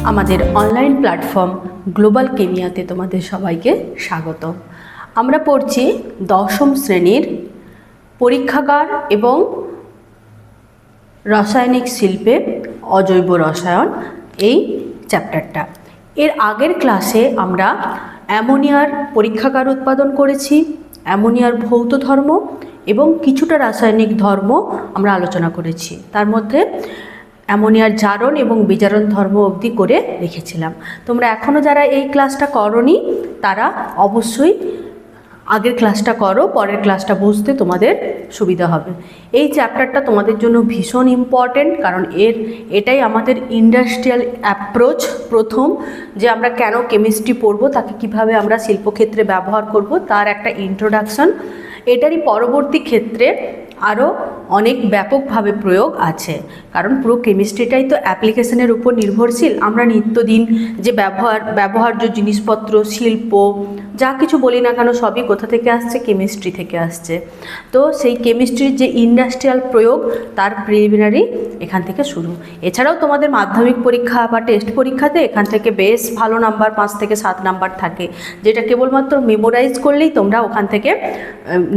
আমাদের online platform global কেমিয়াতে তোমাদের সবাইকে স্বাগত। আমরা পড়ছি দশম শ্রেণীর পরীক্ষাগার এবং রাসায়নিক শিল্পে অজৈব রসায়ন এই চ্যাপ্টারটা। এর আগের ক্লাসে আমরা অ্যামোনিয়ার পরীক্ষাগার উৎপাদন করেছি, অ্যামোনিয়ার ভৌত ধর্ম এবং কিছুটা রাসায়নিক ধর্ম আমরা আলোচনা করেছি। তার মধ্যে অ্যামোনিয়ার জারণ এবং বিজারণ ধর্ম অবধি করে রেখেছিলাম। তোমরা এখনও যারা এই ক্লাসটা করোনি তারা অবশ্যই আগের ক্লাসটা করো, পরের ক্লাসটা বুঝতে তোমাদের সুবিধা হবে। এই চ্যাপ্টারটা তোমাদের জন্য ভীষণ ইম্পর্টেন্ট, কারণ এটাই আমাদের ইন্ডাস্ট্রিয়াল অ্যাপ্রোচ। প্রথম যে আমরা কেন কেমিস্ট্রি পড়বো, তাকে কিভাবে আমরা শিল্পক্ষেত্রে ব্যবহার করব, তার একটা ইন্ট্রোডাকশন। এটারই পরবর্তী ক্ষেত্রে আরও অনেক ব্যাপকভাবে প্রয়োগ আছে, কারণ পুরো কেমিস্ট্রিটাই তো অ্যাপ্লিকেশনের উপর নির্ভরশীল। আমরা নিত্যদিন যে ব্যবহার্য জিনিসপত্র, শিল্প যা কিছু বলি না কেন সবই কোথা থেকে আসছে? কেমিস্ট্রি থেকে আসছে। তো সেই কেমিস্ট্রির যে ইন্ডাস্ট্রিয়াল প্রয়োগ তার প্রিলিমিনারি এখান থেকে শুরু। এছাড়াও তোমাদের মাধ্যমিক পরীক্ষা বা টেস্ট পরীক্ষাতে এখান থেকে বেশ ভালো নাম্বার, 5 থেকে 7 নাম্বার থাকে, যেটা কেবলমাত্র মেমোরাইজ করলেই তোমরা ওখান থেকে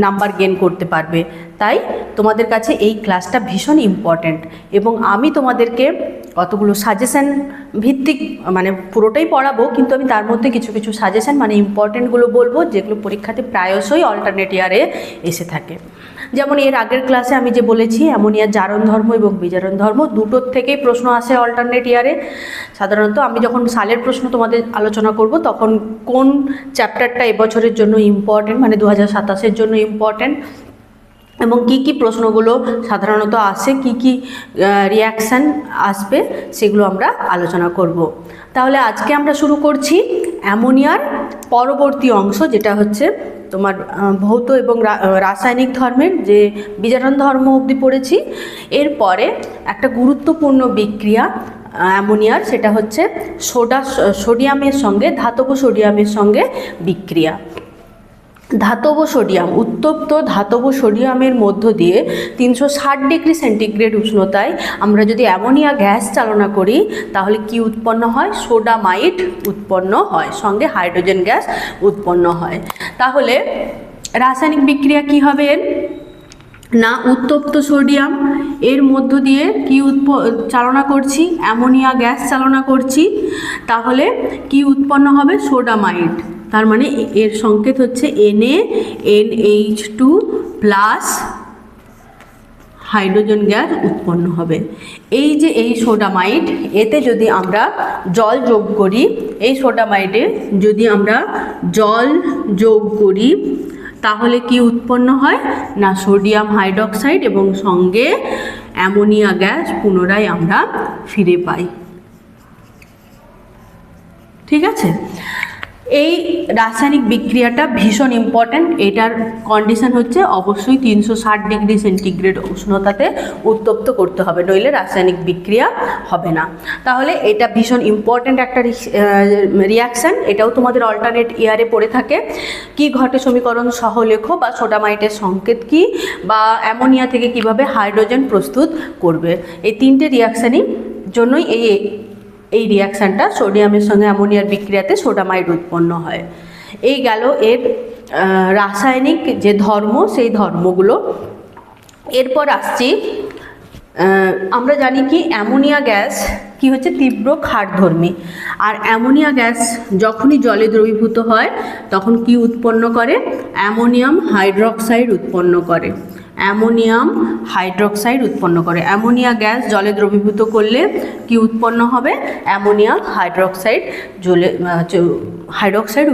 নাম্বার গেইন করতে পারবে। তাই তোমাদের কাছে এই ক্লাসটা ভীষণ ইম্পর্ট্যান্ট। এবং আমি তোমাদেরকে কতগুলো সাজেশান ভিত্তিক, মানে পুরোটাই পড়াবো, কিন্তু আমি তার মধ্যে কিছু কিছু সাজেশান মানে ইম্পর্ট্যান্টগুলো বলবো, যেগুলো পরীক্ষাতে প্রায়শই অল্টারনেট ইয়ারে এসে থাকে। যেমন এর আগের ক্লাসে আমি যে বলেছি অ্যামোনিয়ার জারণ ধর্ম এবং বিজারণ ধর্ম দুটোর থেকেই প্রশ্ন আসে অল্টারনেট ইয়ারে। সাধারণত আমি যখন সালের প্রশ্ন তোমাদের আলোচনা করব তখন কোন চ্যাপ্টারটা এবছরের জন্য ইম্পর্ট্যান্ট, মানে 2027-এর জন্য ইম্পর্ট্যান্ট, এবং কি কি প্রশ্নগুলো সাধারণত আসে, কি কি রিয়াকশান আসবে, সেগুলো আমরা আলোচনা করব। তাহলে আজকে আমরা শুরু করছি অ্যামোনিয়ার পরবর্তী অংশ, যেটা হচ্ছে তোমার ভৌত এবং রাসায়নিক ধর্মের যে বিজারণ ধর্ম অবধি পড়েছি। এরপরে একটা গুরুত্বপূর্ণ বিক্রিয়া অ্যামোনিয়ার, সেটা হচ্ছে সোডিয়ামের সঙ্গে, ধাতব সোডিয়ামের সঙ্গে বিক্রিয়া। ধাতব সোডিয়াম, উত্তপ্ত ধাতব সোডিয়ামের মধ্য দিয়ে 360 ডিগ্রি সেন্টিগ্রেড উষ্ণতায় আমরা যদি অ্যামোনিয়া গ্যাস চালনা করি তাহলে কি উৎপন্ন হয়? সোডামাইট উৎপন্ন হয়, সঙ্গে হাইড্রোজেন গ্যাস উৎপন্ন হয়। তাহলে রাসায়নিক বিক্রিয়া কি হবে? না, উত্তপ্ত সোডিয়াম এর মধ্য দিয়ে কি চালনা করছি? অ্যামোনিয়া গ্যাস চালনা করছি। তাহলে কি উৎপন্ন হবে? সোডামাইট। তার মানে এর সংকেত হচ্ছে NaNH2 প্লাস হাইড্রোজেন গ্যাস উৎপন্ন হবে। এই যে এই সোডামাইট, এতে যদি আমরা জল যোগ করি, এই সোডামাইটে যদি আমরা জল যোগ করি তাহলে কি উৎপন্ন হয়? না, সোডিয়াম হাইড্রক্সাইড এবং সঙ্গে অ্যামোনিয়া গ্যাস পুনরায় আমরা ফিরে পাই। ঠিক আছে? এই রাসায়নিক বিক্রিয়াটা ভীষণ ইম্পর্ট্যান্ট। এটার কন্ডিশন হচ্ছে অবশ্যই 360 ডিগ্রি সেন্টিগ্রেড উষ্ণতাতে উত্তপ্ত করতে হবে, নইলে রাসায়নিক বিক্রিয়া হবে না। তাহলে এটা ভীষণ ইম্পর্ট্যান্ট একটা রিয়াকশান। এটাও তোমাদের অল্টারনেট ইয়ারে পড়ে থাকে। কি ঘটে সমীকরণ সহ লেখো, বা সোডামাইটের সংকেত কি, বা অ্যামোনিয়া থেকে কিভাবে হাইড্রোজেন প্রস্তুত করবে। এই তিনটে রিয়াকশানই জন্যই এই রিয়াকশানটা, সোডিয়ামের সঙ্গে অ্যামোনিয়ার বিক্রিয়াতে সোডামাইট উৎপন্ন হয়। এই গেল এর রাসায়নিক যে ধর্ম, সেই ধর্মগুলো। এরপর আসছি, আমরা জানি কি অ্যামোনিয়া গ্যাস কি হচ্ছে? তীব্র ক্ষারধর্মী। আর অ্যামোনিয়া গ্যাস যখনই জলে দ্রবীভূত হয় তখন কি উৎপন্ন করে? অ্যামোনিয়াম হাইড্রক্সাইড উৎপন্ন করে। অ্যামোনিয়াম হাইড্রক্সাইড উৎপন্ন করে। অ্যামোনিয়া গ্যাস জলে দ্রবীভূত করলে কি উৎপন্ন হবে? অ্যামোনিয়াম হাইড্রক্সাইড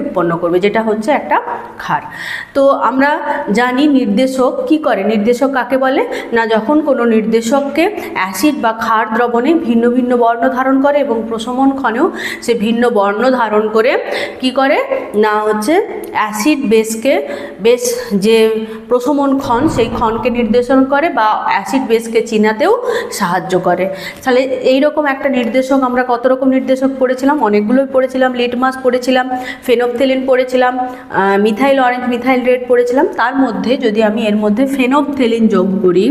উৎপন্ন করবে, যেটা হচ্ছে একটা ক্ষার। তো আমরা জানি নির্দেশক কি করে। নির্দেশক কাকে বলে? না, যখন কোনো নির্দেশককে অ্যাসিড বা ক্ষার দ্রবণে ভিন্ন ভিন্ন বর্ণ ধারণ করে এবং প্রশমন ক্ষণেও সে ভিন্ন বর্ণ ধারণ করে কি করে? না হচ্ছে অ্যাসিড বেস যে প্রশমন ক্ষণ, সেই ক্ষণকে নির্দেশন করে, বা অ্যাসিড বেসকে চিনাতেও সাহায্য করে। তাহলে এইরকম একটা নির্দেশক, আমরা কত রকম নির্দেশক পড়েছিলাম? অনেকগুলোই পড়েছিলাম। লিটমাস পড়েছিলাম, ফেনফথেলিন পড়েছিলাম, মিথাইল অরেঞ্জ, মিথাইল রেড পড়েছিলাম। তার মধ্যে যদি আমি এর মধ্যে ফেনফথেলিন যোগ করি,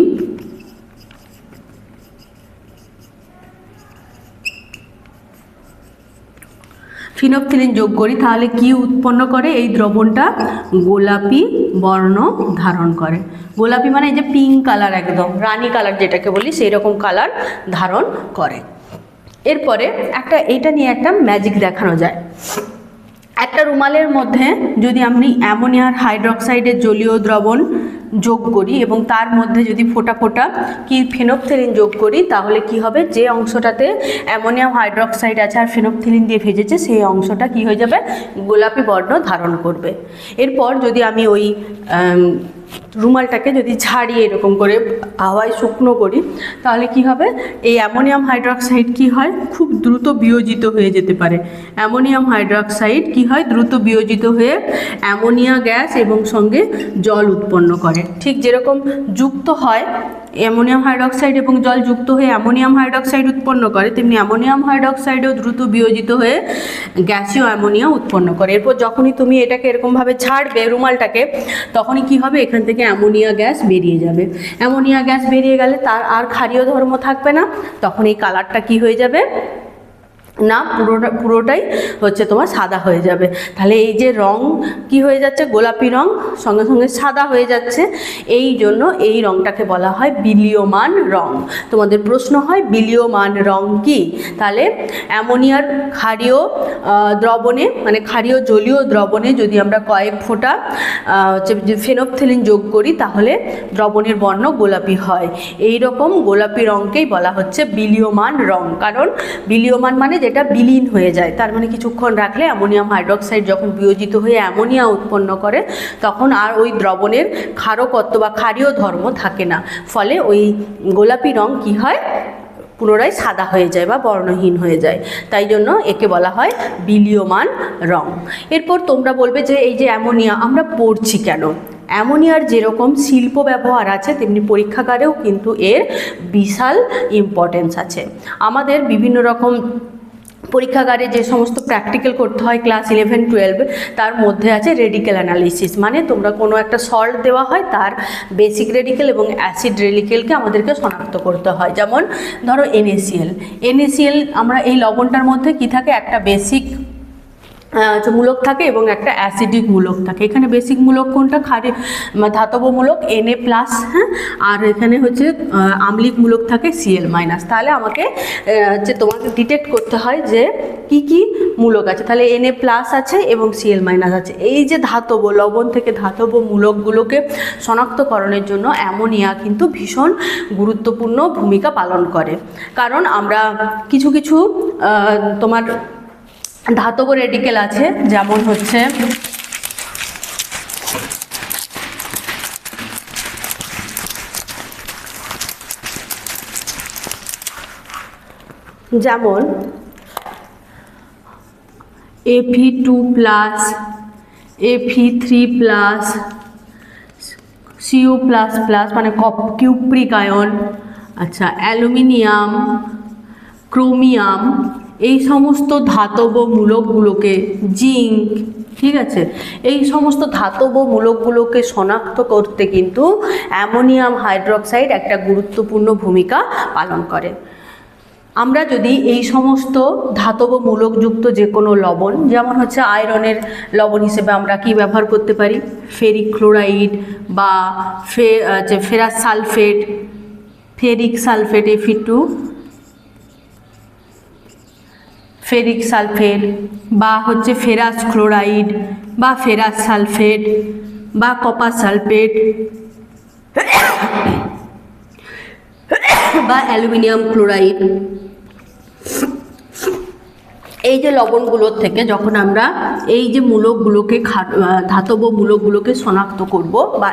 ফিনফথিলিন যোগ করি, তাহলে কি উৎপন্ন করে? এই দ্রবণটা গোলাপি বর্ণ ধারণ করে। গোলাপি মানে এই যে পিঙ্ক কালার, একদম রানী কালার যেটাকে বলি, সেই রকম কালার ধারণ করে। এরপরে এইটা নিয়ে একটা ম্যাজিক দেখানো যায়। একটা রুমালের মধ্যে যদি আমি অ্যামোনিয়ার হাইড্রক্সাইডের জলীয় দ্রবণ যোগ করি এবং তার মধ্যে যদি ফোঁটা ফোঁটা কি ফেনফথেলিন যোগ করি, তাহলে কি হবে? যে অংশটাতে অ্যামোনিয়াম হাইড্রক্সাইড আছে আর ফেনফথেলিন দিয়ে ভেজেছে, সেই অংশটা কি হয়ে যাবে? গোলাপি বর্ণ ধারণ করবে। এরপর যদি আমি ওই রুমালটাকে যদি ছাড়িয়ে এরকম করে হাওয়ায় শুকনো করি, তাহলে কি হবে? এই অ্যামোনিয়াম হাইড্রক্সাইড কি হয়? খুব দ্রুত বিয়োজিত হয়ে যেতে পারে। অ্যামোনিয়াম হাইড্রক্সাইড কি হয়? দ্রুত বিয়োজিত হয়ে অ্যামোনিয়া গ্যাস এবং সঙ্গে জল উৎপন্ন করে। ঠিক যেরকম যুক্ত হয় অ্যামোনিয়াম হাইড্রক্সাইড এবং জল যুক্ত হয়ে অ্যামোনিয়াম হাইড্রক্সাইড উৎপন্ন করে, তেমনি অ্যামোনিয়াম হাইড্রক্সাইডও দ্রুত বিয়োজিত হয়ে গ্যাসীয় অ্যামোনিয়া উৎপন্ন করে। এরপর যখনই তুমি এটাকে এরকমভাবে ছাড়বে রুমালটাকে, তখনই কি হবে? এখান থেকে অ্যামোনিয়া গ্যাস বেরিয়ে যাবে। অ্যামোনিয়া গ্যাস বেরিয়ে গেলে তার আর ক্ষারীয় ধর্ম থাকবে না, তখন এই কালারটা কি হয়ে যাবে? না, পুরোটাই হচ্ছে তোমার সাদা হয়ে যাবে। তাহলে এই যে রং কি হয়ে যাচ্ছে? গোলাপি রং সঙ্গে সঙ্গে সাদা হয়ে যাচ্ছে। এই জন্য এই রংটাকে বলা হয় বিলীয়মান রং। তোমাদের প্রশ্ন হয় বিলীয়মান রং কি? তাহলে অ্যামোনিয়ার ক্ষারীয় দ্রবণে, মানে ক্ষারীয় জলীয় দ্রবণে যদি আমরা কয়েক ফোঁটা ফেনফথেলিন যোগ করি, তাহলে দ্রবণের বর্ণ গোলাপি হয়। এই রকম গোলাপি রংকেই বলা হচ্ছে বিলীয়মান রং। কারণ বিলীয়মান মানে যেটা বিলীন হয়ে যায়, তার মানে কিছুক্ষণ রাখলে অ্যামোনিয়াম হাইড্রক্সাইড যখন বিয়োজিত হয়ে অ্যামোনিয়া উৎপন্ন করে, তখন আর ওই দ্রবণের ক্ষারকত্ব বা ক্ষারীয় ধর্ম থাকে না, ফলে ওই গোলাপি রং কি হয়? পুনরায় সাদা হয়ে যায় বা বর্ণহীন হয়ে যায়। তাই জন্য একে বলা হয় বিলীয়মান রং। এরপর তোমরা বলবে যে এই যে অ্যামোনিয়া আমরা পড়ছি কেন? অ্যামোনিয়ার যেরকম শিল্প ব্যবহার আছে, তেমনি পরীক্ষাগারেও কিন্তু এর বিশাল ইম্পর্টেন্স আছে। আমাদের বিভিন্ন রকম পরীক্ষাগারে যে সমস্ত প্র্যাকটিক্যাল করতে হয় ক্লাস 11-12, তার মধ্যে আছে রেডিক্যাল অ্যানালিসিস। মানে তোমরা কোনো একটা সল্ট দেওয়া হয়, তার বেসিক রেডিক্যাল এবং অ্যাসিড রেডিক্যালকে আমাদেরকে শনাক্ত করতে হয়। যেমন ধরো NaCl, আমরা এই লবণটার মধ্যে কি থাকে? একটা বেসিক মূলক থাকে এবং একটা অ্যাসিডিক মূলক থাকে। এখানে বেসিক মূলক কোনটা? ধাতব মূলক Na+, হ্যাঁ, আর এখানে হচ্ছে আম্লিক মূলক থাকে Cl-। তাহলে আমাকে তোমাকে ডিটেক্ট করতে হয় যে কি কি মূলক আছে। তাহলে Na+ আছে এবং Cl- আছে। এই যে ধাতব লবণ থেকে ধাতব মূলকগুলোকে শনাক্তকরণের জন্য অ্যামোনিয়া কিন্তু ভীষণ গুরুত্বপূর্ণ ভূমিকা পালন করে। কারণ আমরা কিছু কিছু তোমার ধাতব রেডিক্যাল আছে, যেমন হচ্ছে Fe2+, Fe3+, CO++ মানে কিউপ্রিক আয়ন, আচ্ছা, অ্যালুমিনিয়াম, ক্রোমিয়াম, এই সমস্ত ধাতব মূলকগুলোকে, জিঙ্ক, ঠিক আছে, এই সমস্ত ধাতব মূলকগুলোকে শনাক্ত করতে কিন্তু অ্যামোনিয়াম হাইড্রক্সাইড একটা গুরুত্বপূর্ণ ভূমিকা পালন করে। আমরা যদি এই সমস্ত ধাতব মূলকযুক্ত যে কোনো লবণ, যেমন হচ্ছে আয়রনের লবণ হিসেবে আমরা কি ব্যবহার করতে পারি? ফেরিক ক্লোরাইড বা ferrous sulphate, ferric sulphate Fe2, ferric sulphate, বা হচ্ছে ফেরাস ক্লোরাইড বা ফেরাস সালফেট বা কপার সালফেট বা অ্যালুমিনিয়াম ক্লোরাইড। এই যে লবণগুলোর থেকে যখন আমরা এই যে মূলকগুলোকে ধাতব মূলকগুলোকে শনাক্ত করব বা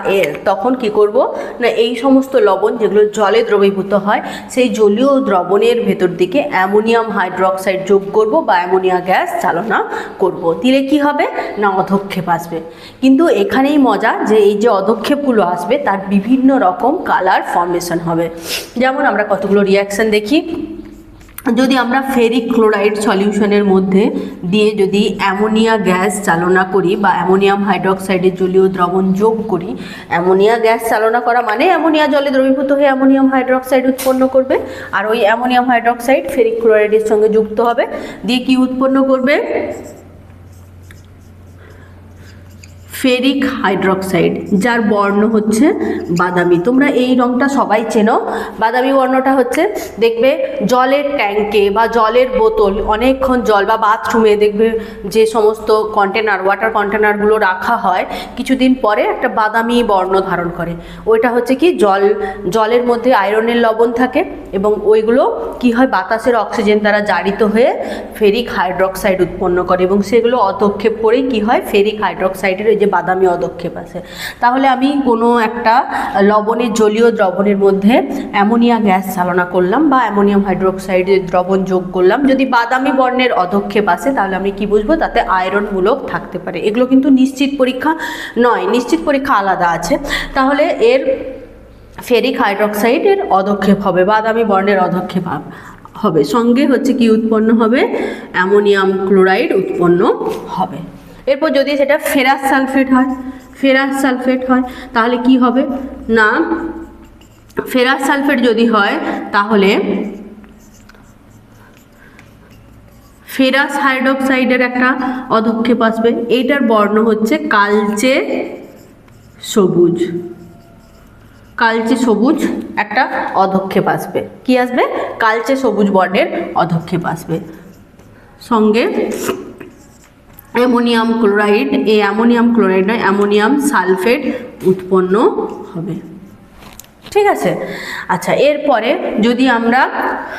তখন কি করব না, এই সমস্ত লবণ যেগুলো জলে দ্রবীভূত হয়, সেই জলীয় দ্রবণের ভেতর দিকে অ্যামোনিয়াম হাইড্রক্সাইড যোগ করব বা অ্যামোনিয়া গ্যাস চালনা করব। দিলে কি হবে না, অধক্ষেপ আসবে। কিন্তু এখানেই মজা যে এই যে অধক্ষেপগুলো আসবে তার বিভিন্ন রকম কালার ফর্মেশন হবে। যেমন আমরা কতগুলো রিয়াকশান দেখি। যদি আমরা ফেরিক ক্লোরাইড সলিউশনের মধ্যে দিয়ে যদি অ্যামোনিয়া গ্যাস চালনা করি বা অ্যামোনিয়াম হাইড্রোক্সাইডের জলীয় দ্রবণ যোগ করি, অ্যামোনিয়া গ্যাস চালনা করা মানে অ্যামোনিয়া জলে দ্রবীভূত হয়ে অ্যামোনিয়াম হাইড্রোক্সাইড উৎপন্ন করবে, আর ওই অ্যামোনিয়াম হাইড্রোক্সাইড ফেরিক ক্লোরাইডের সঙ্গে যুক্ত হবে, দিয়ে কি উৎপন্ন করবে? ফেরিক হাইড্রোক্সাইড, যার বর্ণ হচ্ছে বাদামি। তোমরা এই রঙটা সবাই চেনো, বাদামি বর্ণটা হচ্ছে, দেখবে জলের ট্যাঙ্কে বা জলের বোতল অনেকক্ষণ জল বা বাথরুমে দেখবে যে সমস্ত কন্টেনার, ওয়াটার কন্টেনারগুলো রাখা হয়, কিছুদিন পরে একটা বাদামি বর্ণ ধারণ করে। ওইটা হচ্ছে কি, জলের মধ্যে আয়রনের লবণ থাকে এবং ওইগুলো কি হয়, বাতাসের অক্সিজেন দ্বারা জারিত হয়ে ফেরিক হাইড্রোক্সাইড উৎপন্ন করে এবং সেগুলো অধক্ষেপ করেই কি হয়, ফেরিক হাইড্রোক্সাইডের ওই যে বাদামি অধক্ষেপ আছে। তাহলে আমি কোনো একটা লবণের জলীয় দ্রবণের মধ্যে অ্যামোনিয়া গ্যাস চালনা করলাম বা অ্যামোনিয়াম হাইড্রোক্সাইডের দ্রবণ যোগ করলাম, যদি বাদামি বর্ণের অধক্ষেপ আসে তাহলে আমি কি বুঝবো, তাতে আয়রনমূলক থাকতে পারে। এগুলো কিন্তু নিশ্চিত পরীক্ষা নয়, নিশ্চিত পরীক্ষা আলাদা আছে। তাহলে এর ফেরিক হাইড্রোক্সাইডের অধক্ষেপ হবে, বাদামি বর্ণের অধক্ষেপ হবে, সঙ্গে হচ্ছে কি উৎপন্ন হবে, অ্যামোনিয়াম ক্লোরাইড উৎপন্ন হবে। এরপর যদি সেটা ফেরাস সালফেট হয়, ফেরাস সালফেট হয় তাহলে কি হবে না, ফেরাস সালফেট যদি হয় তাহলে ফেরাস হাইড্রোক্সাইডের একটা অধক্ষেপ আসবে, এইটার বর্ণ হচ্ছে কালচে সবুজ, কালচে সবুজ একটা অধক্ষেপ আসবে। কি আসবে? কালচে সবুজ বর্ণের অধক্ষেপ আসবে, সঙ্গে অ্যামোনিয়াম ক্লোরাইড, এই অ্যামোনিয়াম ক্লোরাইড নয় অ্যামোনিয়াম সালফেট উৎপন্ন হবে। ঠিক আছে, আচ্ছা এরপরে যদি আমরা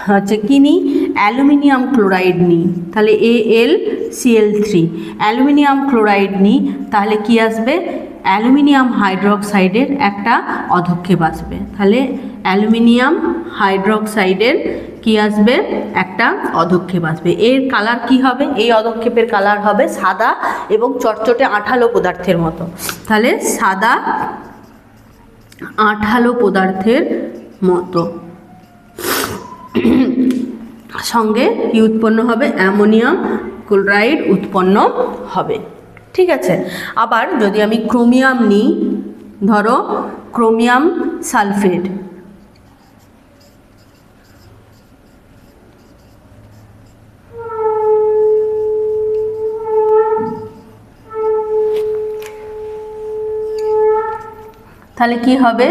হচ্ছে কি নিই, অ্যালুমিনিয়াম ক্লোরাইড নিই, তাহলে AlCl3, অ্যালুমিনিয়াম ক্লোরাইড নিই তাহলে কি আসবে, অ্যালুমিনিয়াম হাইড্রোক্সাইডের একটা অধক্ষেপ আসবে। তাহলে অ্যালুমিনিয়াম হাইড্রোক্সাইডের কি আসবে, একটা অধক্ষেপ আসবে। এর কালার কি হবে, এই অধক্ষেপের কালার হবে সাদা এবং চটচটে আঠালো পদার্থের মতো। তাহলে সাদা আঠালো পদার্থের মতো, সঙ্গে কি উৎপন্ন হবে, অ্যামোনিয়াম ক্লোরাইড উৎপন্ন হবে। ঠিক আছে, আবার যদি আমি ক্রোমিয়াম নিই, ধরো ক্রোমিয়াম সালফেট, তাহলে কি হবে,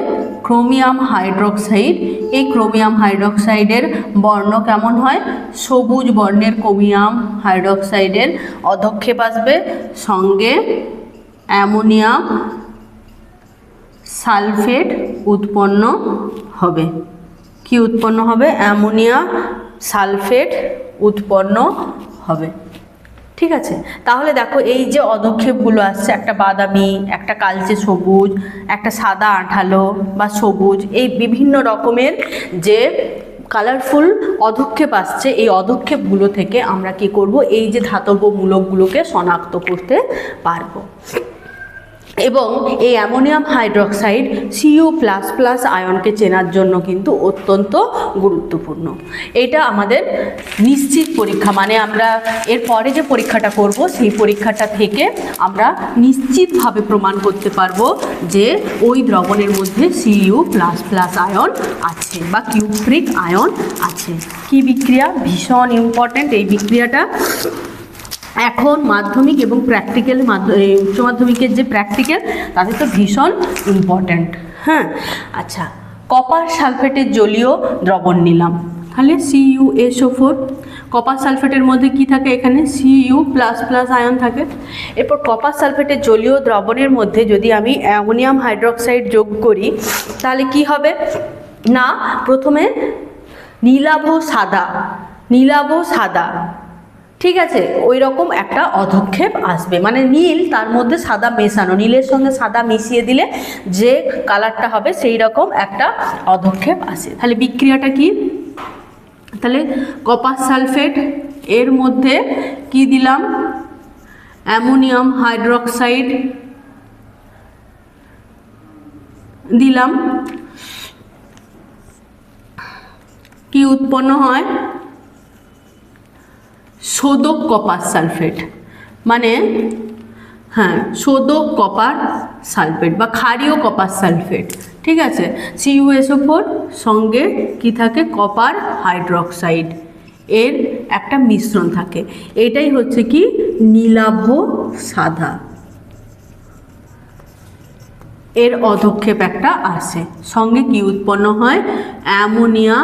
ক্রোমিয়াম হাইড্রোক্সাইড, এই ক্রোমিয়াম হাইড্রোক্সাইডের বর্ণ কেমন হয়, সবুজ বর্ণের ক্রোমিয়াম হাইড্রোক্সাইডের অধক্ষেপ আসবে, সঙ্গে অ্যামোনিয়াম সালফেট উৎপন্ন হবে। কি উৎপন্ন হবে, অ্যামোনিয়া সালফেট উৎপন্ন হবে। ঠিক আছে, তাহলে দেখো এই যে অধক্ষেপগুলো আসছে, একটা বাদামি, একটা কালচে সবুজ, একটা সাদা আঠালো বা সবুজ, এই বিভিন্ন রকমের যে কালারফুল অধক্ষেপ আসছে, এই অধক্ষেপগুলো থেকে আমরা কি করব, এই যে ধাতব মূলকগুলোকে শনাক্ত করতে পারবো। এবং এই অ্যামোনিয়াম হাইড্রোক্সাইড Cu++ আয়নকে চেনার জন্য কিন্তু অত্যন্ত গুরুত্বপূর্ণ। এটা আমাদের নিশ্চিত পরীক্ষা, মানে আমরা এর পরে যে পরীক্ষাটা করব সেই পরীক্ষাটা থেকে আমরা নিশ্চিতভাবে প্রমাণ করতে পারবো যে ওই দ্রবণের মধ্যে Cu++ আয়ন আছে বা কিউপ্রিক আয়ন আছে। কি বিক্রিয়া, ভীষণ ইম্পর্ট্যান্ট এই বিক্রিয়াটা। এখন মাধ্যমিক এবং প্র্যাকটিক্যাল, উচ্চ মাধ্যমিকের যে প্র্যাকটিক্যাল তাদের তো ভীষণ ইম্পর্ট্যান্ট। হ্যাঁ, আচ্ছা কপার সালফেটের জলীয় দ্রবণ নিলাম, তাহলে CuSO4, কপার সালফেটের মধ্যে কি থাকে, এখানে Cu++ আয়ন থাকে। এরপর কপার সালফেটের জলীয় দ্রবণের মধ্যে যদি আমি অ্যামোনিয়াম হাইড্রোক্সাইড যোগ করি তাহলে কি হবে না, প্রথমে নীলাভ সাদা, ঠিক আছে, ওই রকম একটা অধক্ষেপ আসবে, মানে নীল তার মধ্যে সাদা মেশানো, নীলের সঙ্গে সাদা মিশিয়ে দিলে যে কালারটা হবে সেই রকম একটা অধক্ষেপ আসে। তাহলে বিক্রিয়াটা কি, তাহলে কপার সালফেট এর মধ্যে কি দিলাম, অ্যামোনিয়াম হাইড্রোক্সাইড দিলাম, কি উৎপন্ন হয়, শোধক কপার সালফেট, মানে হ্যাঁ শোধক কপার সালফেট বা ক্ষারীয় কপার সালফেট, ঠিক আছে। CuSO4 সঙ্গে কি থাকে, কপার হাইড্রক্সাইড এর একটা মিশ্রণ থাকে। এটাই হচ্ছে কি নীলাভ সাদা, এর অধক্ষেপ একটা আসে, সঙ্গে কি উৎপন্ন হয়, অ্যামোনিয়া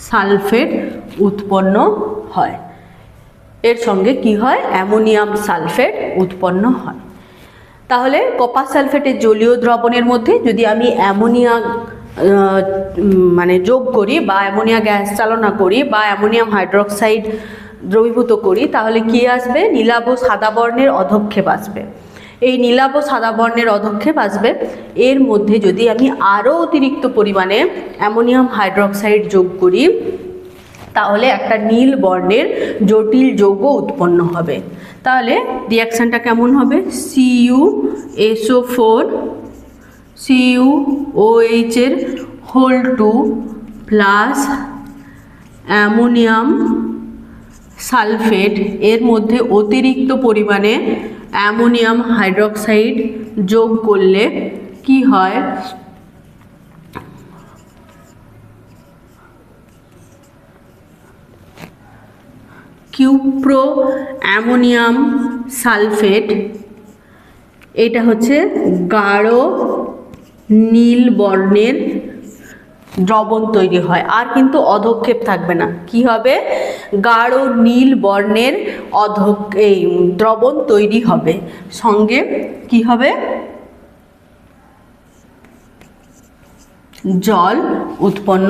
সালফেট উৎপন্ন হয়। এর সঙ্গে কি হয়, অ্যামোনিয়াম সালফেট উৎপন্ন হয়। তাহলে কপার সালফেটের জলীয় দ্রবণের মধ্যে যদি আমি অ্যামোনিয়া মানে যোগ করি বা অ্যামোনিয়া গ্যাস চালনা করি বা অ্যামোনিয়াম হাইড্রক্সাইড দ্রবীভূত করি, তাহলে কি আসবে, নীলাভ সাদা বর্ণের অধক্ষেপ আসবে। এই নীলাভ সাদা বর্ণের অধক্ষেপ আসবে। এর মধ্যে যদি আমি আরও অতিরিক্ত পরিমাণে অ্যামোনিয়াম হাইড্রক্সাইড যোগ করি, তাহলে একটা নীল বর্ণের জটিল যৌগ উৎপন্ন হবে। তাহলে রিয়াকশানটা কেমন হবে, CuSO4 CuOH এর হোল 2 প্লাস অ্যামোনিয়াম সালফেট, এর মধ্যে অতিরিক্ত পরিমাণে অ্যামোনিয়াম হাইড্রক্সাইড যোগ করলে কি হয়, কিউপ্রো অ্যামোনিয়াম সালফেট, এটা হচ্ছে গাঢ় নীল বর্ণের দ্রবণ তৈরি হয়। আর কিন্তু অধক্ষেপ থাকবে না, কি হবে, গাঢ় নীল বর্ণের এই দ্রবণ তৈরি হবে, সঙ্গে কি হবে, জল উৎপন্ন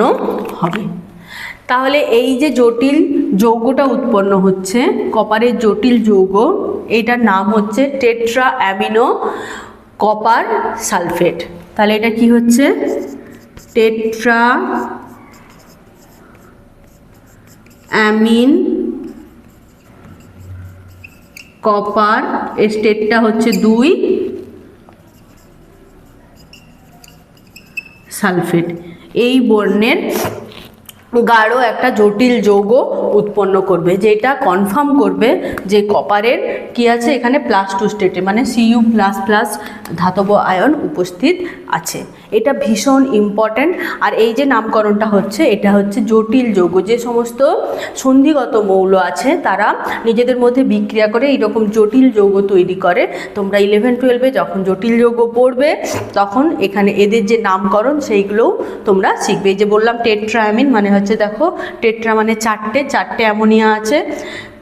হবে। তাহলে এই যে জটিল যৌগটা উৎপন্ন হচ্ছে, কপারের জটিল যৌগ, এটার নাম হচ্ছে টেট্রা অ্যামিনো কপার সালফেট। তাহলে এটা কি হচ্ছে, টেট্রা অ্যামিন কপার, এর স্টেটটা হচ্ছে 2 সালফেট। এই বর্ণের গাঢ় একটা জটিল যৌগ উৎপন্ন করবে, যেটা কনফার্ম করবে যে কপারের কি আছে এখানে +2 স্টেটে, মানে Cu++ ধাতব আয়ন উপস্থিত আছে। এটা ভীষণ ইম্পর্ট্যান্ট। আর এই যে নামকরণটা হচ্ছে, এটা হচ্ছে জটিল যৌগ। যে সমস্ত সন্ধিগত মৌল আছে তারা নিজেদের মধ্যে বিক্রিয়া করে এইরকম জটিল যৌগ তৈরি করে। তোমরা 11-12 যখন জটিল যৌগ পড়বে তখন এখানে এদের যে নামকরণ সেইগুলোও তোমরা শিখবে। এই যে বললাম টেট্রা অ্যামিন, মানে হচ্ছে দেখো টেট্রা মানে চারটে অ্যামোনিয়া আছে,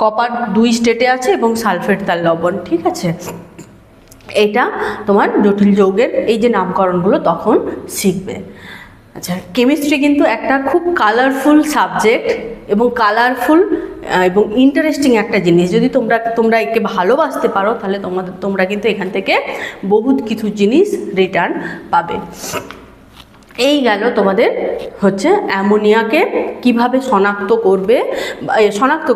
কপার 2 স্টেটে আছে এবং সালফেট তার লবণ, ঠিক আছে। এটা তোমার জটিল যৌগের এই যে নামকরণগুলো তখন শিখবে। আচ্ছা, কেমিস্ট্রি কিন্তু একটা খুব কালারফুল সাবজেক্ট এবং কালারফুল এবং ইন্টারেস্টিং একটা জিনিস। যদি তোমরা একে ভালোবাসতে পারো তাহলে তোমরা কিন্তু এখান থেকে বহুত কিছু জিনিস রিটার্ন পাবে। এই গেল তোমাদের হচ্ছে অ্যামোনিয়াকে কিভাবে শনাক্ত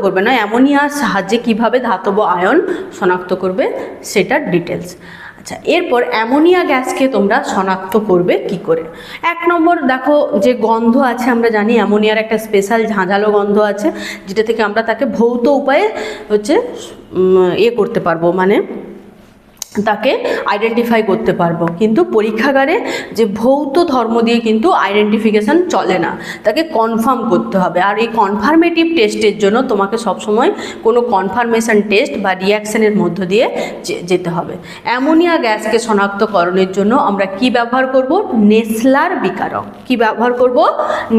করবে না, অ্যামোনিয়ার সাহায্যে কিভাবে ধাতব আয়ন শনাক্ত করবে সেটার ডিটেলস। আচ্ছা, এরপর অ্যামোনিয়া গ্যাসকে তোমরা শনাক্ত করবে কি করে। 1 নম্বর দেখো, যে গন্ধ আছে, আমরা জানি অ্যামোনিয়ার একটা স্পেশাল ঝাঁঝালো গন্ধ আছে, যেটা থেকে আমরা তাকে ভৌত উপায়ে হচ্ছে করতে পারবো, মানে তাকে আইডেন্টিফাই করতে পারবো। কিন্তু পরীক্ষাগারে যে ভৌত ধর্ম দিয়ে কিন্তু আইডেন্টিফিকেশান চলে না, তাকে কনফার্ম করতে হবে। আর এই কনফার্মেটিভ টেস্টের জন্য তোমাকে সবসময় কোনো কনফার্মেশন টেস্ট বা রিয়াকশানের মধ্য দিয়ে যেতে হবে। অ্যামোনিয়া গ্যাসকে শনাক্তকরণের জন্য আমরা কি ব্যবহার করব, নেসলার বিকারক। কি ব্যবহার করব,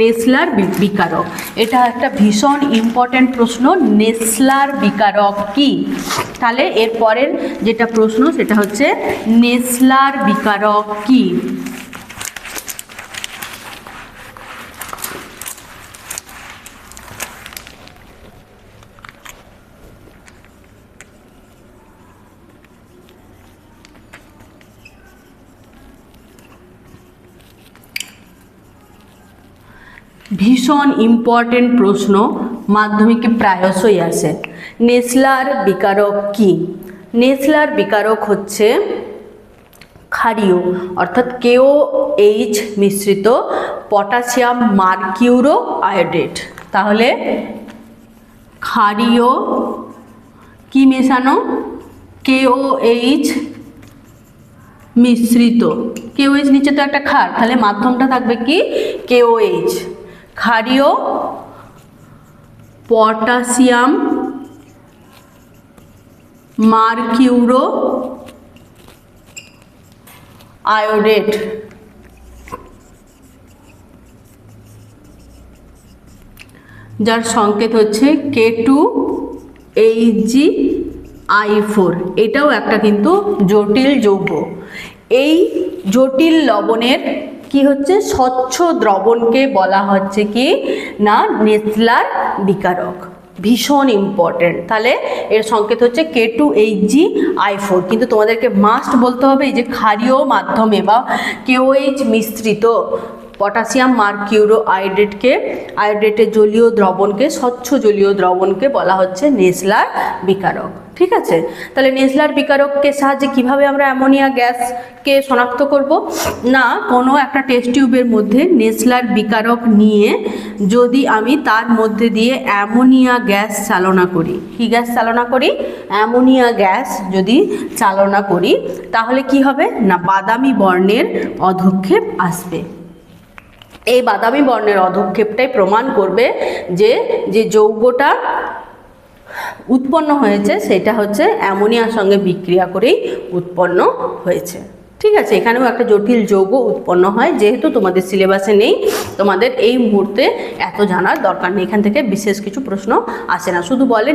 নেসলার বিকারক। এটা একটা ভীষণ ইম্পর্ট্যান্ট প্রশ্ন, নেসলার বিকারক কি। তাহলে এর পরের যেটা প্রশ্ন সেটা হচ্ছে নেসলার বিকারক কি। ভীষণ ইম্পর্টেন্ট প্রশ্ন, মাধ্যমিকে প্রায়শই আসে। নেসলার বিকারক কি। নেসলার বিকারক হচ্ছে ক্ষারীয় অর্থাৎ KOH মিশ্রিত পটাশিয়াম মার্কিউরো আয়োডেট। তাহলে ক্ষারীয় কি মেশানো, KOH মিশ্রিত। KOH নিচে তো একটা ক্ষার, তাহলে মাধ্যমটা থাকবে কি KOH। ক্ষারীয় পটাশিয়াম মার্কিউরো আয়োডেট, যার সংকেত হচ্ছে K2HgI4। এটাও একটা কিন্তু জটিল যৌগ। এই জটিল লবণের কি হচ্ছে, স্বচ্ছ দ্রবণকে বলা হচ্ছে কি না নেসলার বিকারক। ভীষণ ইম্পর্টেন্ট। তাহলে এর সংকেত হচ্ছে K2HgI4। কিন্তু তোমাদেরকে মাস্ট বলতে হবে এই যে ক্ষারীয় মাধ্যমে বা KOH মিশ্রিত পটাশিয়াম মার্কিউরো আয়োডেটের জলীয় দ্রবণকে, স্বচ্ছ জলীয় দ্রবণকে বলা হচ্ছে নেসলার বিকারক। ঠিক আছে, তাহলে নেসলার বিকারকের সাহায্যে কিভাবে আমরা অ্যামোনিয়া গ্যাসকে শনাক্ত করব না, কোনো একটা টেস্ট টিউবের মধ্যে নেসলার বিকারক নিয়ে যদি আমি তার মধ্যে দিয়ে অ্যামোনিয়া গ্যাস চালনা করি, কি গ্যাস চালনা করি, অ্যামোনিয়া গ্যাস যদি চালনা করি, তাহলে কি হবে না বাদামি বর্ণের অধক্ষেপ আসবে। এই বাদামি বর্ণের অধক্ষেপটাই প্রমাণ করবে যে যে যৌগটা উৎপন্ন হয়েছে সেটা হচ্ছে অ্যামোনিয়ার সঙ্গে বিক্রিয়া করেই উৎপন্ন হয়েছে। ঠিক আছে, এখানেও একটা জটিল যৌগ উৎপন্ন হয়, যেহেতু তোমাদের সিলেবাসে নেই, তোমাদের এই মুহূর্তে এত জানার দরকার নেই। এখান থেকে বিশেষ কিছু প্রশ্ন আসে না, শুধু বলে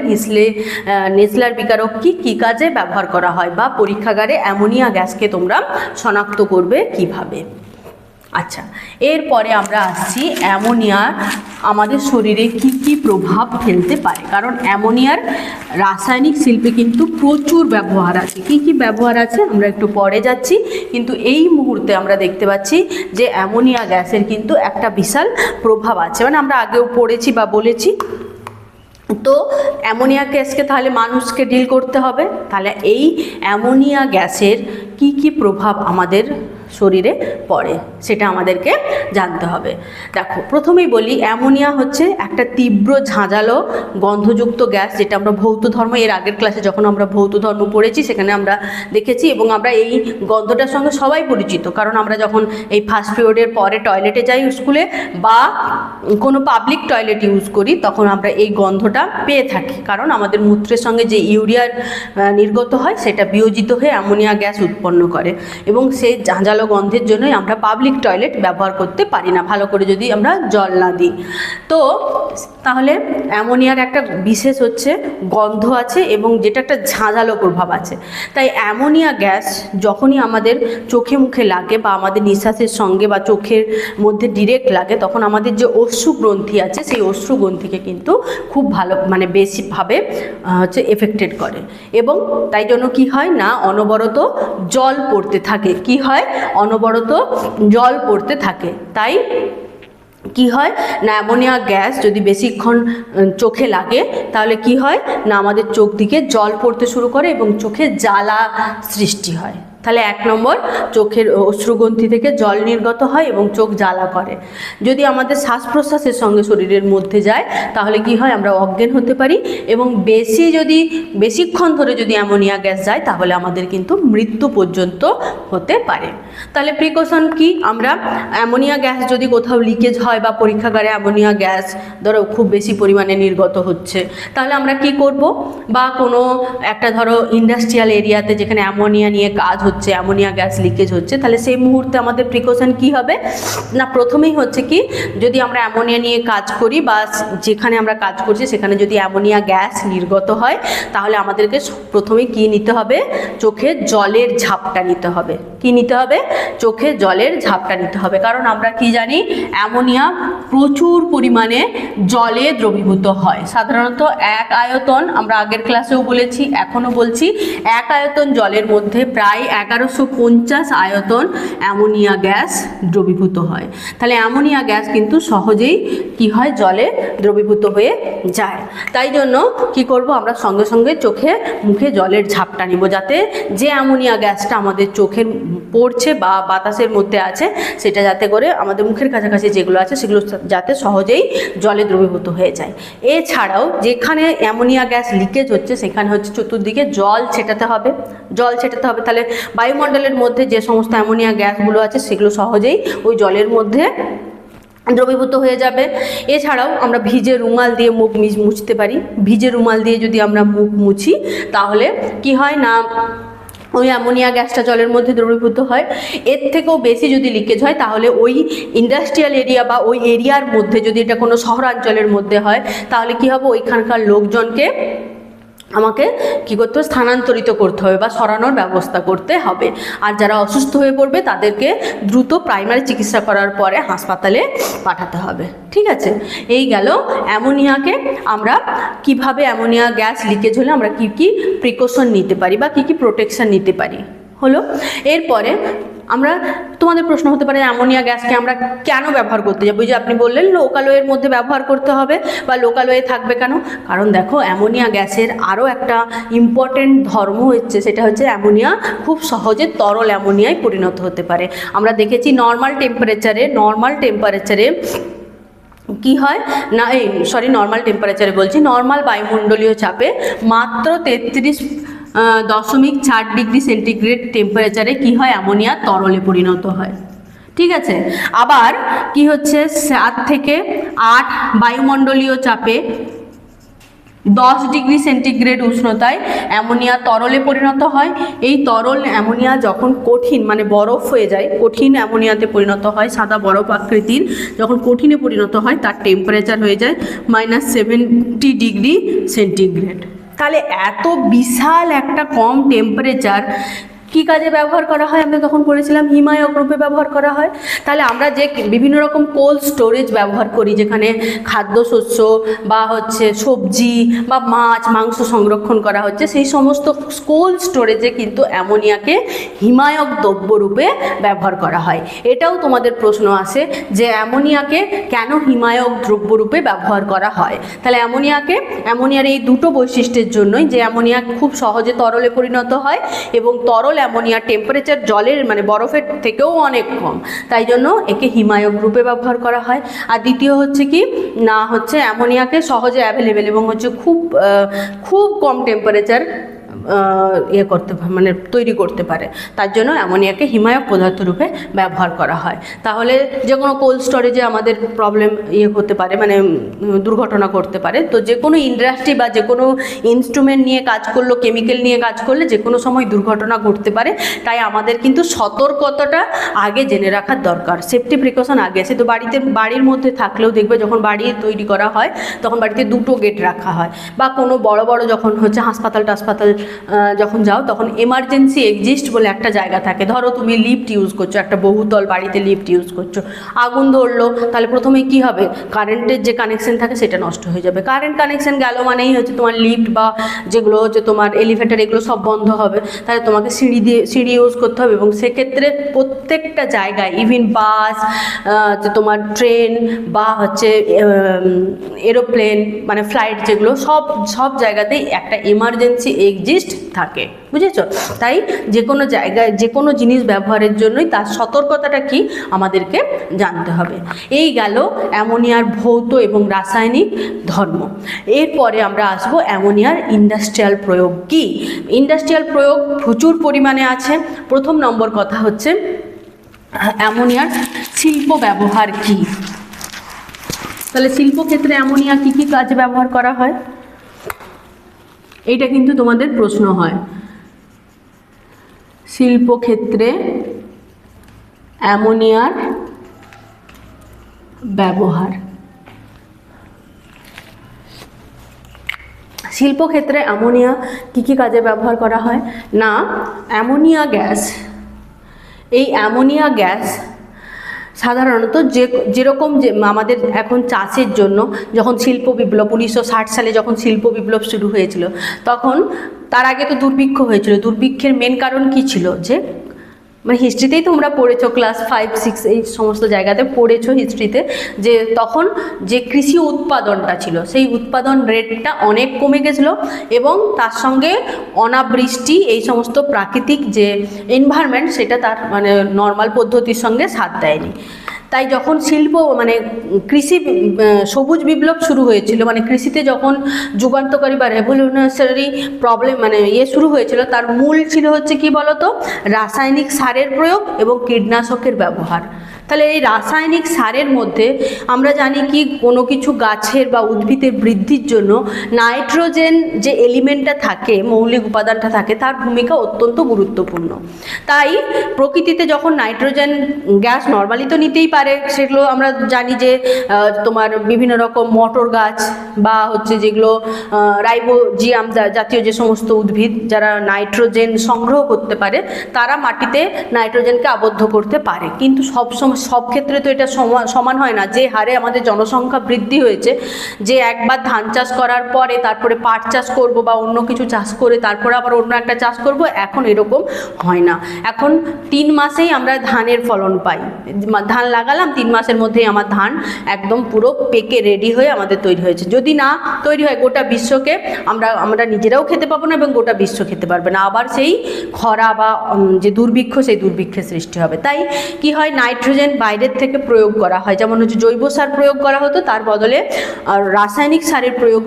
নেসলার বিকারক কি কাজে ব্যবহার করা হয় বা পরীক্ষাগারে অ্যামোনিয়া গ্যাসকে তোমরা শনাক্ত করবে কিভাবে। আচ্ছা, এরপরে আমরা আসছি অ্যামোনিয়ার আমাদের শরীরে কি প্রভাব ফেলতে পারে। কারণ অ্যামোনিয়ার রাসায়নিক শিল্পে কিন্তু প্রচুর ব্যবহার আছে। কি ব্যবহার আছে আমরা একটু পরে যাচ্ছি, কিন্তু এই মুহূর্তে আমরা দেখতে পাচ্ছি যে অ্যামোনিয়া গ্যাসের কিন্তু একটা বিশাল প্রভাব আছে, মানে আমরা আগেও পড়েছি বা বলেছি। তো অ্যামোনিয়া গ্যাসকে তাহলে মানুষকে ডিল করতে হবে, তাহলে এই অ্যামোনিয়া গ্যাসের কি প্রভাব আমাদের শরীরে পড়ে সেটা আমাদেরকে জানতে হবে। দেখো, প্রথমেই বলি অ্যামোনিয়া হচ্ছে একটা তীব্র ঝাঁঝালো গন্ধযুক্ত গ্যাস, যেটা আমরা ভৌত ধর্ম এর আগের ক্লাসে যখন আমরা ভৌত ধর্ম পড়েছি সেখানে আমরা দেখেছি, এবং আমরা এই গন্ধটার সঙ্গে সবাই পরিচিত। কারণ আমরা যখন এই ফার্স্ট পিরিয়ডের পরে টয়লেটে যাই স্কুলে বা কোনো পাবলিক টয়লেট ইউজ করি, তখন আমরা এই গন্ধটা পেয়ে থাকি, কারণ আমাদের মূত্রের সঙ্গে যে ইউরিয়ার নির্গত হয় সেটা বিয়োজিত হয়ে অ্যামোনিয়া গ্যাস উৎপন্ন করে, এবং সেই ঝাঁঝালো গন্ধের জন্যই আমরা পাবলিক টয়লেট ব্যবহার করতে পারি না ভালো করে যদি আমরা জল না দিই। তো তাহলে অ্যামোনিয়ার একটা বিশেষ হচ্ছে গন্ধ আছে এবং যেটা একটা ঝাঁঝালো প্রভাব আছে। তাই অ্যামোনিয়া গ্যাস যখনই আমাদের চোখে মুখে লাগে বা আমাদের নিঃশ্বাসের সঙ্গে বা চোখের মধ্যে ডিরেক্ট লাগে, তখন আমাদের যে অশ্রু গ্রন্থি আছে সেই অশ্রু গ্রন্থিকে কিন্তু খুব ভালো মানে বেশিভাবে হচ্ছে এফেক্টেড করে, এবং তাই জন্য কি হয় না অনবরত জল পড়তে থাকে। কি হয়, অনবরত জল পড়তে থাকে। তাই কি হয় না অ্যামোনিয়া গ্যাস যদি বেশিক্ষণ চোখে লাগে তাহলে কি হয় না আমাদের চোখ দিকে জল পড়তে শুরু করে এবং চোখে জ্বালা সৃষ্টি হয়। তাহলে 1 নম্বর, চোখের অশ্রুগ্রন্থি থেকে জল নির্গত হয় এবং চোখ জ্বালা করে। যদি আমাদের শ্বাস প্রশ্বাসের সঙ্গে শরীরের মধ্যে যায় তাহলে কি হয়, আমরা অজ্ঞান হতে পারি, এবং বেশিক্ষণ ধরে যদি অ্যামোনিয়া গ্যাস যায় তাহলে আমাদের কিন্তু মৃত্যু পর্যন্ত হতে পারে। তাহলে প্রিকশন কি, আমরা অ্যামোনিয়া গ্যাস যদি কোথাও লিকেজ হয় বা পরীক্ষাগারে অ্যামোনিয়া গ্যাস ধরো খুব বেশি পরিমাণে নির্গত হচ্ছে, তাহলে আমরা কি করব, বা কোনো একটা ধরো ইন্ডাস্ট্রিয়াল এরিয়াতে যেখানে অ্যামোনিয়া নিয়ে কাজ হচ্ছে, অ্যামোনিয়া গ্যাস লিকেজ হচ্ছে, তাহলে সেই মুহূর্তে আমাদের প্রিকশন কি হবে না প্রথমেই হচ্ছে কি, যদি আমরা অ্যামোনিয়া নিয়ে কাজ করি বা যেখানে আমরা কাজ করছি সেখানে যদি অ্যামোনিয়া গ্যাস নির্গত হয় তাহলে আমাদেরকে প্রথমে কি নিতে হবে, চোখে জলের ঝাপটা নিতে হবে। কি নিতে হবে, চোখে জলের ঝাপটা নিতে হবে। কারণ আমরা কি জানি, অ্যামোনিয়া প্রচুর পরিমাণে জলে দ্রবীভূত হয়। সাধারণত 1 আয়তন, আমরা আগের ক্লাসেও বলেছি এখনও বলছি, 1 আয়তন জলের মধ্যে প্রায় 1150 আয়তন অ্যামোনিয়া গ্যাস দ্রবীভূত হয়। তাহলে অ্যামোনিয়া গ্যাস কিন্তু সহজেই কি হয়, জলে দ্রবীভূত হয়ে যায়। তাই জন্য কি করব, আমরা সঙ্গে সঙ্গে চোখে মুখে জলের ঝাপটা নিব, যাতে যে অ্যামোনিয়া গ্যাসটা আমাদের চোখের পড়ছে বা বাতাসের মধ্যে আছে, সেটা যাতে করে আমাদের মুখের কাছাকাছি যেগুলো আছে সেগুলো যাতে সহজেই জলে দ্রবীভূত হয়ে যায়। এছাড়াও যেখানে অ্যামোনিয়া গ্যাস লিকেজ হচ্ছে সেখানে হচ্ছে চতুর্দিকে জল ছেটাতে হবে, তাহলে বায়ুমণ্ডলের মধ্যে যে সমস্ত অ্যামোনিয়া গ্যাসগুলো আছে সেগুলো সহজেই ওই জলের মধ্যে দ্রবীভূত হয়ে যাবে। এছাড়াও আমরা ভিজে রুমাল দিয়ে মুখ মুছতে পারি। ভিজে রুমাল দিয়ে যদি আমরা মুখ মুছি তাহলে কি হয় না, ওই অ্যামোনিয়া গ্যাসটা জলের মধ্যে দ্রবীভূত হয়। এর থেকেও বেশি যদি লিকেজ হয় তাহলে ওই ইন্ডাস্ট্রিয়াল এরিয়া বা ওই এরিয়ার মধ্যে, যদি এটা কোনো শহরাঞ্চলের মধ্যে হয় তাহলে কি হবে, ওইখানকার লোকজনকে আমাকে কী করতে হবে, স্থানান্তরিত করতে হবে বা সরানোর ব্যবস্থা করতে হবে। আর যারা অসুস্থ হয়ে পড়বে তাদেরকে দ্রুত প্রাইমারি চিকিৎসা করার পরে হাসপাতালে পাঠাতে হবে। ঠিক আছে, এই গেল অ্যামোনিয়াকে আমরা কিভাবে, অ্যামোনিয়া গ্যাস লিকেজ হলে আমরা কী কী প্রিকশন নিতে পারি বা কী কী প্রোটেকশন নিতে পারি হলো। এরপরে আমরা, তোমাদের প্রশ্ন হতে পারে অ্যামোনিয়া গ্যাসকে আমরা কেন ব্যবহার করতে যাবো? যে আপনি বললেন লোকালয়ের মধ্যে ব্যবহার করতে হবে বা লোকালয়ে থাকবে কেন? কারণ দেখো, অ্যামোনিয়া গ্যাসের আরও একটা ইম্পর্টেন্ট ধর্ম হচ্ছে, সেটা হচ্ছে অ্যামোনিয়া খুব সহজে তরল অ্যামোনিয়ায় পরিণত হতে পারে। আমরা দেখেছি নর্মাল টেম্পারেচারে কি হয় না, নর্মাল টেম্পারেচারে বলছি, নর্মাল বায়ুমণ্ডলীয় চাপে মাত্র 33.4 ডিগ্রি সেন্টিগ্রেড টেম্পারেচারে কি হয়, অ্যামোনিয়া তরলে পরিণত হয়। ঠিক আছে, আবার কি হচ্ছে 7 থেকে 8 বায়ুমণ্ডলীয় চাপে 10 ডিগ্রি সেন্টিগ্রেড উষ্ণতায় অ্যামোনিয়া তরলে পরিণত হয়। এই তরল অ্যামোনিয়া যখন কঠিন মানে বরফ হয়ে যায়, কঠিন অ্যামোনিয়াতে পরিণত হয়, সাদা বরফ আকৃতির, যখন কঠিনে পরিণত হয় তার টেম্পারেচার হয়ে যায় -70 ডিগ্রি সেন্টিগ্রেড। তাহলে এত বিশাল একটা কম টেম্পারেচার কী কাজে ব্যবহার করা হয়? আমরা তখন পড়েছিলাম হিমায়ক রূপে ব্যবহার করা হয়। তাহলে আমরা যে বিভিন্ন রকম কোল্ড স্টোরেজ ব্যবহার করি, যেখানে খাদ্যশস্য বা হচ্ছে সবজি বা মাছ মাংস সংরক্ষণ করা হচ্ছে, সেই সমস্ত কোল্ড স্টোরেজে কিন্তু অ্যামোনিয়াকে হিমায়ক দ্রব্য রূপে ব্যবহার করা হয়। এটাও তোমাদের প্রশ্ন আসে যে অ্যামোনিয়াকে কেন হিমায়ক দ্রব্য রূপে ব্যবহার করা হয়? তাহলে অ্যামোনিয়ার এই দুটো বৈশিষ্ট্যের জন্যই, যে অ্যামোনিয়া খুব সহজে তরলে পরিণত হয় এবং তরল অ্যামোনিয়ার টেম্পারেচার জলের মানে বরফের থেকেও অনেক কম, তাই জন্য একে হিমায়ক রূপে ব্যবহার করা হয়। আর দ্বিতীয় হচ্ছে কি না, হচ্ছে অ্যামোনিয়াকে সহজে অ্যাভেলেবেল এবং হচ্ছে খুব কম টেম্পারেচার মানে তৈরি করতে পারে, তার জন্য অ্যামোনিয়াকে হিমায়ক পদার্থ রূপে ব্যবহার করা হয়। তাহলে যে কোনো কোল্ড স্টোরেজে আমাদের প্রবলেম হতে পারে, মানে দুর্ঘটনা করতে পারে। তো যে কোনো ইন্ডাস্ট্রি বা যে কোনো ইনস্ট্রুমেন্ট নিয়ে কাজ করলো, কেমিক্যাল নিয়ে কাজ করলে যে কোনো সময় দুর্ঘটনা ঘটতে পারে। তাই আমাদের কিন্তু সতর্কতাটা আগে জেনে রাখার দরকার, সেফটি প্রিকশন আগে। সে তো বাড়ির মধ্যে থাকলেও দেখবে যখন বাড়ি তৈরি করা হয় তখন বাড়িতে 2টো গেট রাখা হয়, বা কোনো বড় যখন হচ্ছে হাসপাতাল যখন যাও তখন এমার্জেন্সি এক্সিস্ট বলে একটা জায়গা থাকে। ধরো তুমি লিফট ইউজ করছো, একটা বহুতল বাড়িতে লিফট ইউজ করছো, আগুন ধরলো, তাহলে প্রথমে কি হবে, কারেন্টের যে কানেকশন থাকে সেটা নষ্ট হয়ে যাবে। কারেন্ট কানেকশন গেল মানেই হচ্ছে তোমার লিফট বা যেগুলো হচ্ছে তোমার এলিভেটর এগুলো সব বন্ধ হবে। তাহলে তোমাকে সিঁড়ি ইউজ করতে হবে, এবং সেক্ষেত্রে প্রত্যেকটা জায়গায় ইভিন বাস, তোমার ট্রেন বা হচ্ছে এরোপ্লেন মানে ফ্লাইট, যেগুলো সব জায়গাতেই একটা এমার্জেন্সি এক্সিস্ট থাকে, বুঝেছো? তাই যে কোনো জায়গায় যে কোনো জিনিস ব্যবহারের জন্যই তার সতর্কতাটা কি আমাদেরকে জানতে হবে। এই গেল অ্যামোনিয়ার ভৌত এবং রাসায়নিক ধর্ম। এরপরে আমরা আসবো অ্যামোনিয়ার ইন্ডাস্ট্রিয়াল প্রয়োগ কি। ইন্ডাস্ট্রিয়াল প্রয়োগ প্রচুর পরিমাণে আছে। প্রথম নম্বর কথা হচ্ছে অ্যামোনিয়ার শিল্প ব্যবহার কি। তাহলে শিল্পক্ষেত্রে অ্যামোনিয়া কী কী কাজে ব্যবহার করা হয়, এইটা কিন্তু তোমাদের প্রশ্ন হয়। শিল্পক্ষেত্রে অ্যামোনিয়ার ব্যবহার। শিল্পক্ষেত্রে অ্যামোনিয়া কী কী কাজে ব্যবহার করা হয় না, অ্যামোনিয়া গ্যাস, এই অ্যামোনিয়া গ্যাস সাধারণত যেরকম যে আমাদের এখন চাষের জন্য যখন শিল্প বিপ্লব 1960 সালে যখন শিল্প বিপ্লব শুরু হয়েছিল, তখন তার আগে তো দুর্ভিক্ষ হয়েছিল। দুর্ভিক্ষের মেন কারণ কি ছিল, যে মানে হিস্ট্রিতেই তোমরা পড়েছো, ক্লাস 5, 6 এই সমস্ত জায়গাতে পড়েছো হিস্ট্রিতে, যে তখন যে কৃষি উৎপাদনটা ছিল সেই উৎপাদন রেটটা অনেক কমে গেছিলো এবং তার সঙ্গে অনাবৃষ্টি, এই সমস্ত প্রাকৃতিক যে এনভায়রনমেন্ট সেটা তার মানে নর্মাল পদ্ধতির সঙ্গে সাথ দেয়নি। তাই যখন শিল্প মানে কৃষি সবুজ বিপ্লব শুরু হয়েছিল, মানে কৃষিতে যখন যুগান্তকারী বা রেভলিউশনারি প্রবলেম মানে শুরু হয়েছিল, তার মূল ছিল হচ্ছে কি বলতো, রাসায়নিক সারের প্রয়োগ এবং কীটনাশকের ব্যবহার। তাহলে এই রাসায়নিক সারের মধ্যে আমরা জানি কি কোনো কিছু গাছের বা উদ্ভিদের বৃদ্ধির জন্য নাইট্রোজেন যে এলিমেন্টটা থাকে, মৌলিক উপাদানটা থাকে, তার ভূমিকা অত্যন্ত গুরুত্বপূর্ণ। তাই প্রকৃতিতে যখন নাইট্রোজেন গ্যাস নর্মালি তো নিতেই পারে, সেগুলো আমরা জানি যে তোমার বিভিন্ন রকম মটর গাছ বা হচ্ছে যেগুলো রাইবোজিয়াম জাতীয় যে সমস্ত উদ্ভিদ যারা নাইট্রোজেন সংগ্রহ করতে পারে, তারা মাটিতে নাইট্রোজেনকে আবদ্ধ করতে পারে। কিন্তু সব ক্ষেত্রে তো এটা সমান হয় না। যে হারে আমাদের জনসংখ্যা বৃদ্ধি হয়েছে, যে একবার ধান চাষ করার পরে তারপরে পাট চাষ করব বা অন্য কিছু চাষ করে তারপরে আবার অন্য একটা চাষ করব, এখন এরকম হয় না। এখন 3 মাসেই আমরা ধানের ফলন পাই। ধান লাগালাম, 3 মাসের মধ্যেই আমার ধান একদম পুরো পেকে রেডি হয়ে আমাদের তৈরি হয়েছে। যদি না তৈরি হয়, গোটা বিশ্বকে আমরা নিজেরাও খেতে পাবো না এবং গোটা বিশ্ব খেতে পারবে না। আবার সেই খরা বা যে দুর্ভিক্ষ, সেই দুর্ভিক্ষের সৃষ্টি হবে। তাই কি হয়, নাইট্রোজেন বাইরের থেকে প্রয়োগ করা হয়। যেমন হচ্ছে জৈব সার প্রয়োগ করা হতো, তার বদলে রাসায়নিক সারের প্রয়োগ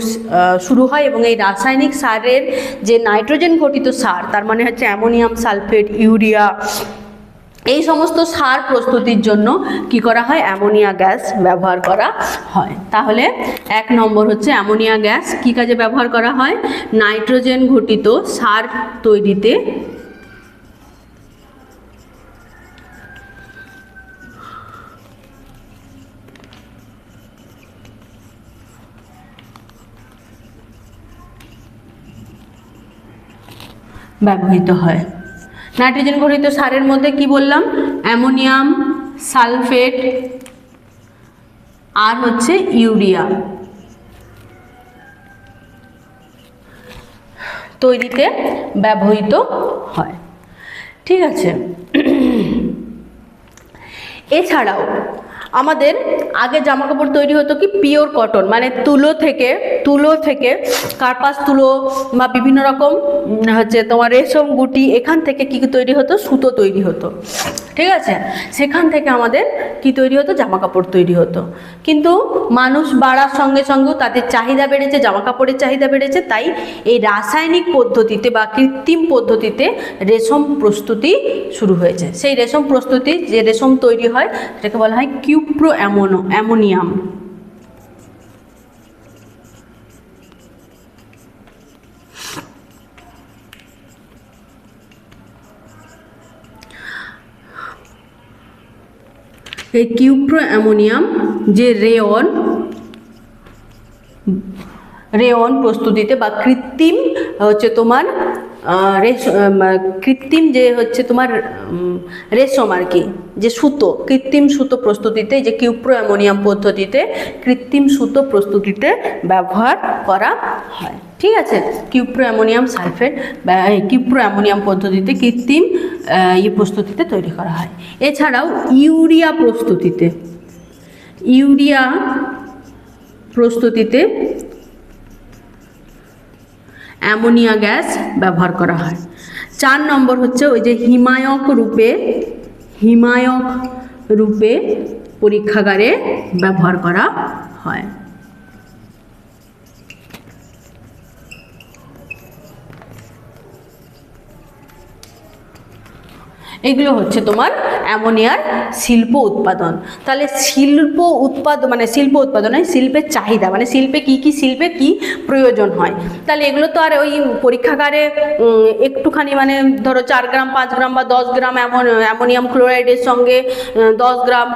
শুরু হয় এবং এই রাসায়নিক সারের যে নাইট্রোজেন ঘটিত সার, তার মানে হচ্ছে অ্যামোনিয়াম সালফেট, ইউরিয়া, এই সমস্ত সার প্রস্তুতির জন্য কি করা হয়, অ্যামোনিয়া গ্যাস ব্যবহার করা হয়। তাহলে 1 নম্বর হচ্ছে অ্যামোনিয়া গ্যাস কি কাজে ব্যবহার করা হয়, নাইট্রোজেন ঘটিত সার তৈরিতে ব্যবহৃত হয়। নাইট্রোজেন ঘটিত সারের মধ্যে কি বললাম, অ্যামোনিয়াম সালফেট আর হচ্ছে ইউরিয়া তৈরিতে ব্যবহৃত হয়। ঠিক আছে। এছাড়াও আমাদের আগে জামাকাপড় তৈরি হতো কি পিওর কটন, মানে তুলো থেকে কার্পাস তুলো বা বিভিন্ন রকম হচ্ছে তোমার রেশম গুটি, এখান থেকে কি তৈরি হতো, সুতো তৈরি হতো। ঠিক আছে, সেখান থেকে আমাদের কি তৈরি হতো, জামাকাপড় তৈরি হতো। কিন্তু মানুষ বাড়ার সঙ্গে সঙ্গেও তাদের চাহিদা বেড়েছে, জামাকাপড়ের চাহিদা বেড়েছে, তাই এই রাসায়নিক পদ্ধতিতে বা কৃত্রিম পদ্ধতিতে রেশম প্রস্তুতি শুরু হয়েছে। সেই রেশম প্রস্তুতি, যে রেশম তৈরি হয় সেটাকে বলা হয় কিউপ্রো অ্যামোনিয়াম। এই কিউপ্রো অ্যামোনিয়াম যে রেয়ন প্রস্তুতিতে বা কৃত্রিম হচ্ছে তোমার কৃত্রিম যে হচ্ছে তোমার রেশম আর কি, যে সুতো, কৃত্রিম সুতো প্রস্তুতিতে, যে কিউপ্রো অ্যামোনিয়াম পদ্ধতিতে কৃত্রিম সুতো প্রস্তুতিতে ব্যবহার করা হয়। ঠিক আছে, কিউপ্রো অ্যামোনিয়াম সালফেট বা কিউপ্রো অ্যামোনিয়াম পদ্ধতিতে কৃত্রিম প্রস্তুতিতে তৈরি করা হয়। এছাড়াও ইউরিয়া প্রস্তুতিতে অ্যামোনিয়া গ্যাস ব্যবহার করা হয়। 4 নম্বর হচ্ছে ওই যে হিমায়ক রূপে পরীক্ষাগারে ব্যবহার করা হয়। এগুলো হচ্ছে তোমার অ্যামোনিয়ার শিল্প উৎপাদন। তাহলে শিল্প উৎপাদনে শিল্পের চাহিদা, মানে শিল্পে কি শিল্পে কি প্রয়োজন হয়। তাহলে এগুলো তো আর ওই পরীক্ষাগারে একটুখানি মানে ধরো 4 গ্রাম 5 গ্রাম বা 10 গ্রাম অ্যামোনিয়াম ক্লোরাইডের সঙ্গে 10 গ্রাম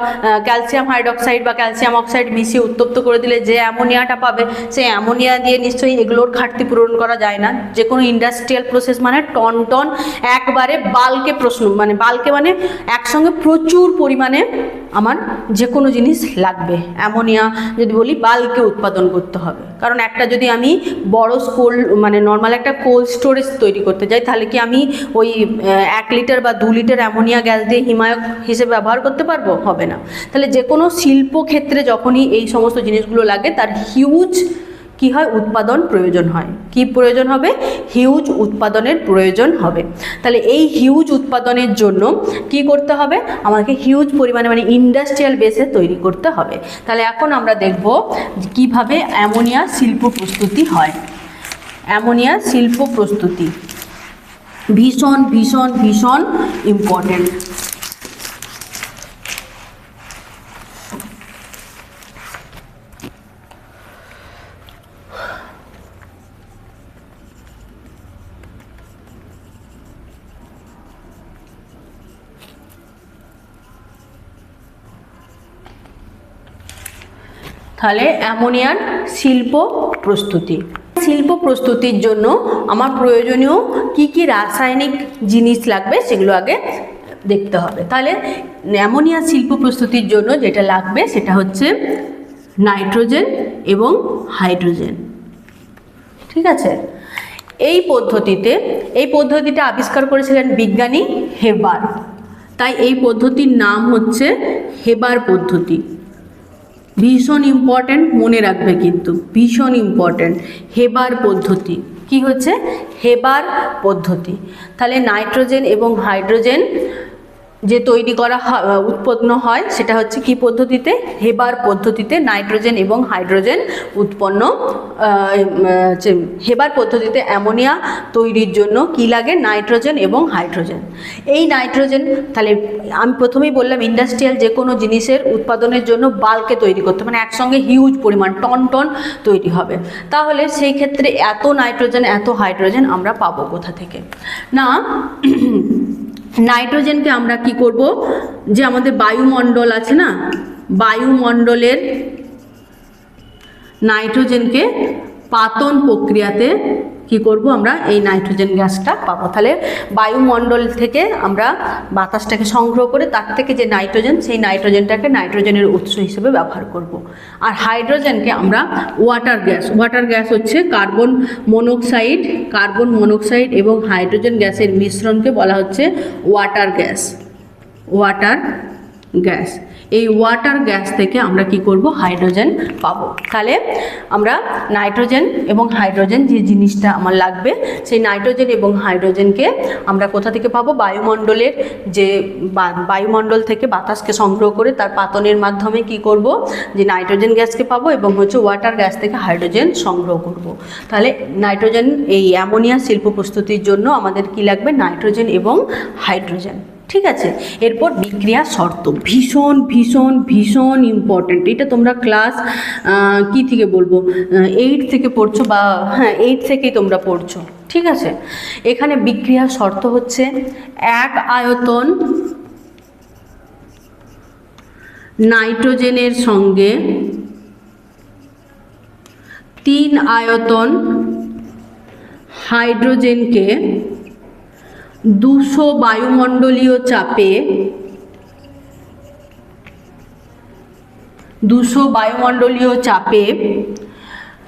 ক্যালসিয়াম হাইড্রক্সাইড বা ক্যালসিয়াম অক্সাইড মিশিয়ে উত্তপ্ত করে দিলে যে অ্যামোনিয়াটা পাবে, সেই অ্যামোনিয়া দিয়ে নিশ্চয়ই এগুলোর ঘাটতি পূরণ করা যায় না। যে কোনো ইন্ডাস্ট্রিয়াল প্রসেস মানে টন একবারে বাল্কে মানে একসঙ্গে একসঙ্গে প্রচুর পরিমাণে আমার যে কোনো জিনিস লাগবে। অ্যামোনিয়া যদি বলি বাল্কে উৎপাদন করতে হবে, কারণ একটা যদি আমি বড় কোল্ড মানে নর্মাল একটা কোল্ড স্টোরেজ তৈরি করতে যাই, তাহলে কি আমি ওই 1 লিটার বা 2 লিটার অ্যামোনিয়া গ্যাস দিয়ে হিমায়ক হিসেবে ব্যবহার করতে পারবো? হবে না। তাহলে যে কোনো শিল্পক্ষেত্রে যখনই এই সমস্ত জিনিসগুলো লাগে, তার হিউজ কি হয়, উৎপাদন প্রয়োজন হয়। কি প্রয়োজন হবে? হিউজ উৎপাদনের প্রয়োজন হবে। তাহলে এই হিউজ উৎপাদনের জন্য কি করতে হবে? আমাকে হিউজ পরিমাণে মানে ইন্ডাস্ট্রিয়াল বেসে তৈরি করতে হবে। তাহলে এখন আমরা দেখব কিভাবে অ্যামোনিয়া শিল্প প্রস্তুতি হয়। অ্যামোনিয়া শিল্প প্রস্তুতি ভীষণ ভীষণ ভীষণ ইম্পর্টেন্ট। তাহলে অ্যামোনিয়ার শিল্প প্রস্তুতি। শিল্প প্রস্তুতির জন্য আমার প্রয়োজনীয় কি কি রাসায়নিক জিনিস লাগবে সেগুলো আগে দেখতে হবে। তাহলে অ্যামোনিয়া শিল্প প্রস্তুতির জন্য যেটা লাগবে সেটা হচ্ছে নাইট্রোজেন এবং হাইড্রোজেন। ঠিক আছে? এই পদ্ধতিটা আবিষ্কার করেছিলেন বিজ্ঞানী হেবার। তাই এই পদ্ধতির নাম হচ্ছে হেবার পদ্ধতি। ভীষণ ইম্পর্ট্যান্ট, মনে রাখবে কিন্তু, ভীষণ ইম্পর্ট্যান্ট। হেবার পদ্ধতি কি হচ্ছে? হেবার পদ্ধতি। তাহলে নাইট্রোজেন এবং হাইড্রোজেন যে তৈরি করা উৎপন্ন হয় সেটা হচ্ছে কি পদ্ধতিতে? হেবার পদ্ধতিতে নাইট্রোজেন এবং হাইড্রোজেন উৎপন্ন। হেবার পদ্ধতিতে অ্যামোনিয়া তৈরির জন্য কি লাগে? নাইট্রোজেন এবং হাইড্রোজেন। এই নাইট্রোজেন, তাহলে আমি প্রথমেই বললাম ইন্ডাস্ট্রিয়াল যে কোনো জিনিসের উৎপাদনের জন্য বাল্কে তৈরি করতে, মানে একসঙ্গে হিউজ পরিমাণ টন টন তৈরি হবে। তাহলে সেই ক্ষেত্রে এত নাইট্রোজেন এত হাইড্রোজেন আমরা পাবো কোথা থেকে? না, নাইট্রোজেনকে আমরা কি করব, যে আমাদের বায়ুমণ্ডল আছে না, বায়ুমণ্ডলের নাইট্রোজেনকে পাতন প্রক্রিয়াতে কি করব, আমরা এই নাইট্রোজেন গ্যাসটা পাবো। তাহলে বায়ুমণ্ডল থেকে আমরা বাতাসটাকে সংগ্রহ করে তার থেকে যে নাইট্রোজেন, সেই নাইট্রোজেনটাকে নাইট্রোজেনের উৎস হিসেবে ব্যবহার করব। আর হাইড্রোজেনকে আমরা ওয়াটার গ্যাস হচ্ছে কার্বন মনোক্সাইড এবং হাইড্রোজেন গ্যাসের মিশ্রণকে বলা হচ্ছে ওয়াটার গ্যাস। এই ওয়াটার গ্যাস থেকে আমরা কি করব? হাইড্রোজেন পাবো। তাহলে আমরা নাইট্রোজেন এবং হাইড্রোজেন যে জিনিসটা আমার লাগবে, সেই নাইট্রোজেন এবং হাইড্রোজেনকে আমরা কোথা থেকে পাবো? বায়ুমণ্ডল থেকে বাতাসকে সংগ্রহ করে তার পাতনের মাধ্যমে কি করব, যে নাইট্রোজেন গ্যাসকে পাবো এবং হচ্ছে ওয়াটার গ্যাস থেকে হাইড্রোজেন সংগ্রহ করব। তাহলে নাইট্রোজেন, এই অ্যামোনিয়া শিল্প প্রস্তুতির জন্য আমাদের কি লাগবে? নাইট্রোজেন এবং হাইড্রোজেন। ঠিক আছে? এরপর বিক্রিয়া শর্ত, ভীষণ ভীষণ ভীষণ ইম্পর্ট্যান্ট। এটা তোমরা ক্লাস কি থেকে বলবো, 8 থেকে পড়ছো, বা হ্যাঁ 8 থেকেই তোমরা পড়ছো। ঠিক আছে? এখানে বিক্রিয়া শর্ত হচ্ছে 1 আয়তন নাইট্রোজেনের সঙ্গে 3 আয়তন হাইড্রোজেনকে 200 বায়ুমণ্ডলীয় চাপে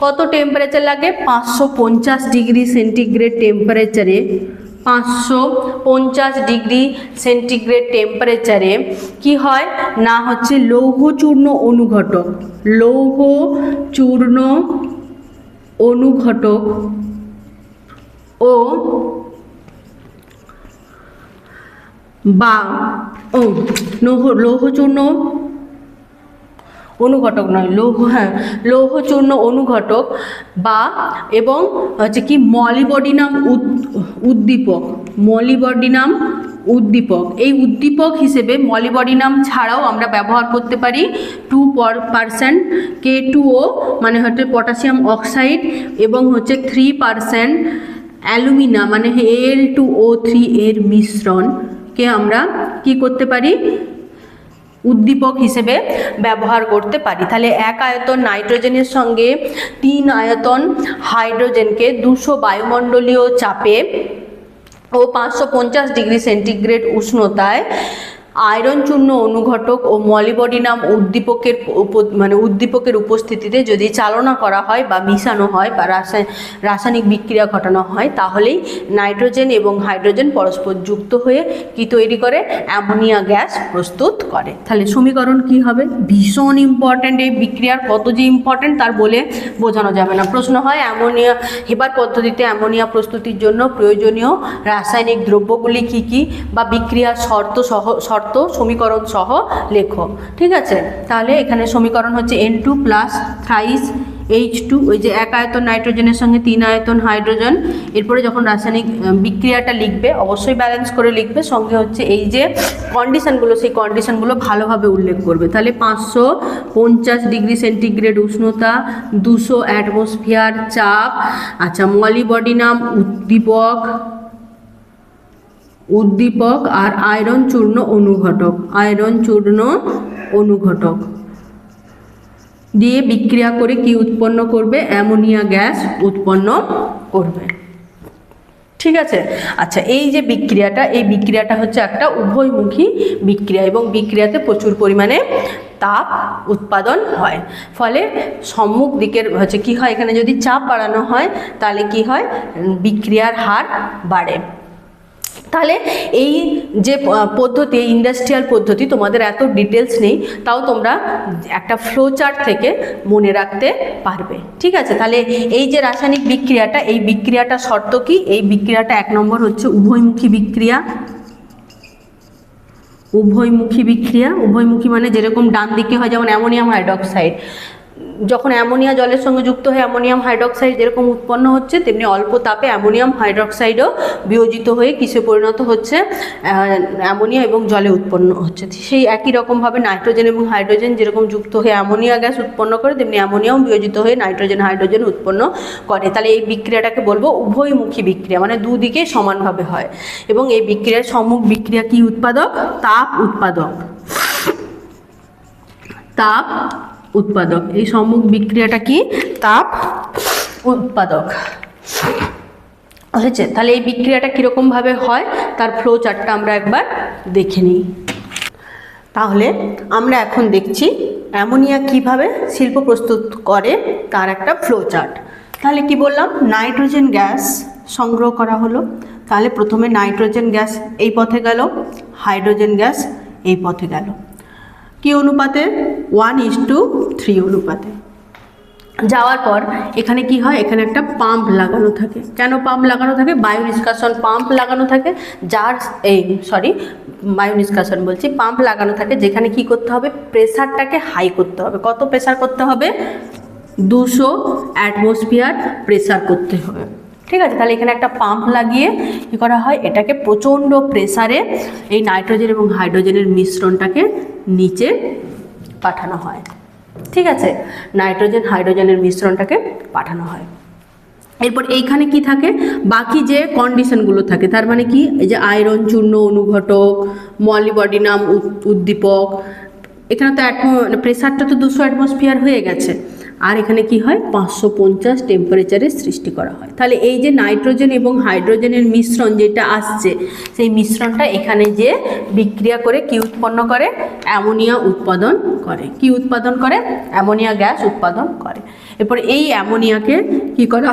কত টেম্পারেচার লাগে? 550 ডিগ্রি সেন্টিগ্রেড টেম্পারেচারে, 550 ডিগ্রি সেন্টিগ্রেড টেম্পারেচারে কি হয় না, হচ্ছে লৌহচূর্ণ অনুঘটক ও লৌহচূর্ণ অনুঘটক বা এবং হচ্ছে কি মলিবডিনাম উদ্দীপক। এই উদ্দীপক হিসেবে মলিবডিনাম ছাড়াও আমরা ব্যবহার করতে পারি 2% K2O মানে হচ্ছে পটাশিয়াম অক্সাইড এবং হচ্ছে 3% অ্যালুমিনা মানে Al2O3 এর মিশ্রণকে আমরা কি করতে পারি? উদ্দীপক হিসেবে ব্যবহার করতে পারি। তাহলে 1 আয়তন নাইট্রোজেনের সঙ্গে 3 আয়তন হাইড্রোজেনকে 200 বায়ুমণ্ডলীয় চাপে ও 550 ডিগ্রি সেন্টিগ্রেড উষ্ণতায় আয়রন চূর্ণ অনুঘটক ও মলিবডিনাম উদ্দীপকের উপস্থিতিতে যদি চালনা করা হয় বা মিশানো হয় বা রাসায়নিক বিক্রিয়া ঘটানো হয়, তাহলেই নাইট্রোজেন এবং হাইড্রোজেন পরস্পর যুক্ত হয়ে কি তৈরি করে? অ্যামোনিয়া গ্যাস প্রস্তুত করে। তাহলে সমীকরণ কি হবে? ভীষণ ইম্পর্ট্যান্ট, এই বিক্রিয়ার কত যে ইম্পর্ট্যান্ট তার বলে বোঝানো যাবে না। প্রশ্ন হয় অ্যামোনিয়া হেবার পদ্ধতিতে অ্যামোনিয়া প্রস্তুতির জন্য প্রয়োজনীয় রাসায়নিক দ্রব্যগুলি কি কি, বা বিক্রিয়ার শর্ত সমীকরণ সহ লেখো। ঠিক আছে, তাহলে এখানে সমীকরণ হচ্ছে N2 প্লাস থ্রাইস H2, ওই যে 1 আয়তন নাইট্রোজেনের সঙ্গে 3 আয়তন হাইড্রোজেন। এরপরে যখন রাসায়নিক বিক্রিয়াটা লিখবে অবশ্যই ব্যালেন্স করে লিখবে, সঙ্গে হচ্ছে এই যে কন্ডিশনগুলো সেই কন্ডিশনগুলো ভালোভাবে উল্লেখ করবে। তাহলে 550 ডিগ্রি সেন্টিগ্রেড উষ্ণতা, 200 অ্যাটমসফিয়ার চাপ। আচ্ছা, মলিবডিনাম উদ্দীপক আর আয়রন চূর্ণ অনুঘটক দিয়ে বিক্রিয়া করে কি উৎপন্ন করবে? অ্যামোনিয়া গ্যাস উৎপন্ন করবে। ঠিক আছে। আচ্ছা, এই যে এই বিক্রিয়াটা হচ্ছে একটা উভয়মুখী বিক্রিয়া এবং বিক্রিয়াতে প্রচুর পরিমাণে তাপ উৎপাদন হয়। ফলে সম্মুখ দিকের হচ্ছে কি হয়, এখানে যদি চাপ বাড়ানো হয় তাহলে কি হয়? বিক্রিয়ার হার বাড়ে। তাহলে এই যে পদ্ধতি, ইন্ডাস্ট্রিয়াল পদ্ধতি, তোমাদের এত ডিটেলস নেই, তাও তোমরা একটা ফ্লো চার্ট থেকে মনে রাখতে পারবে। ঠিক আছে, তাহলে এই যে রাসায়নিক বিক্রিয়াটা, এই বিক্রিয়াটা শর্ত কি? এই বিক্রিয়াটা 1 নম্বর হচ্ছে উভয়মুখী বিক্রিয়া। উভয়মুখী মানে যেরকম ডান দিকে হয়, যেমন অ্যামোনিয়াম হাইড্রক্সাইড, যখন অ্যামোনিয়া জলের সঙ্গে যুক্ত হয়ে অ্যামোনিয়াম হাইড্রক্সাইড যেরকম উৎপন্ন হচ্ছে, তেমনি অল্প তাপে অ্যামোনিয়াম হাইড্রক্সাইডও বিয়োজিত হয়ে কিসে পরিণত হচ্ছে? অ্যামোনিয়া এবং জলে উৎপন্ন হচ্ছে। সেই একই রকমভাবে নাইট্রোজেন এবং হাইড্রোজেন যেরকম যুক্ত হয়ে অ্যামোনিয়া গ্যাস উৎপন্ন করে, তেমনি অ্যামোনিয়াও বিয়োজিত হয়ে নাইট্রোজেন হাইড্রোজেন উৎপন্ন করে। তাহলে এই বিক্রিয়াটাকে বলবো উভয়মুখী বিক্রিয়া, মানে দুদিকে সমানভাবে হয়। এবং এই বিক্রিয়ার সম্মুখ বিক্রিয়া কি উৎপাদক? তাপ উৎপাদক। এই সম্মুখ বিক্রিয়াটা কি? তাপ উৎপাদক হয়েছে। তাহলে এই বিক্রিয়াটা কীরকম ভাবে হয় তার ফ্লো চার্টটা আমরা একবার দেখে নিই। তাহলে আমরা এখন দেখছি অ্যামোনিয়া কিভাবে শিল্প প্রস্তুত করে তার একটা ফ্লো চার্ট। তাহলে কি বললাম? নাইট্রোজেন গ্যাস সংগ্রহ করা হলো। তাহলে প্রথমে নাইট্রোজেন গ্যাস এই পথে গেল, হাইড্রোজেন গ্যাস এই পথে গেল। কি অনুপাতে? 1:3 অনুপাতে। যাওয়ার পর এখানে কি হয়? এখানে একটা পাম্প লাগানো থাকে। কেন পাম্প লাগানো থাকে? বায়ু নিষ্কাশন পাম্প লাগানো থাকে, পাম্প লাগানো থাকে, যেখানে কি করতে হবে? প্রেসারটাকে হাই করতে হবে। কত প্রেসার করতে হবে? 200 অ্যাটমসফিয়ার প্রেসার করতে হবে। ঠিক আছে, তাহলে এখানে একটা পাম্প লাগিয়ে কী করা হয়? এটাকে প্রচণ্ড প্রেসারে এই নাইট্রোজেন এবং হাইড্রোজেনের মিশ্রণটাকে নিচে পাঠানো হয়। ঠিক আছে, নাইট্রোজেন হাইড্রোজেনের মিশ্রণটাকে পাঠানো হয়। এরপর এইখানে কি থাকে? বাকি যে কন্ডিশনগুলো থাকে, তার মানে কি? এই যে আয়রন চূর্ণ অনুঘটক, মলিবডিনাম উদ্দীপক, এখানে তো প্রেসারটা তো 200 অ্যাটমসফিয়ার হয়ে গেছে, আর এখানে কি হয়? 550 টেম্পারেচারের সৃষ্টি করা হয়। তাহলে এই যে নাইট্রোজেন এবং হাইড্রোজেনের মিশ্রণ যেটা আসছে, সেই মিশ্রণটা এখানে যে বিক্রিয়া করে কি উৎপন্ন করে? অ্যামোনিয়া উৎপাদন করে। কি উৎপাদন করে? অ্যামোনিয়া গ্যাস উৎপাদন করে। এরপর এই অ্যামোনিয়াকে কি করা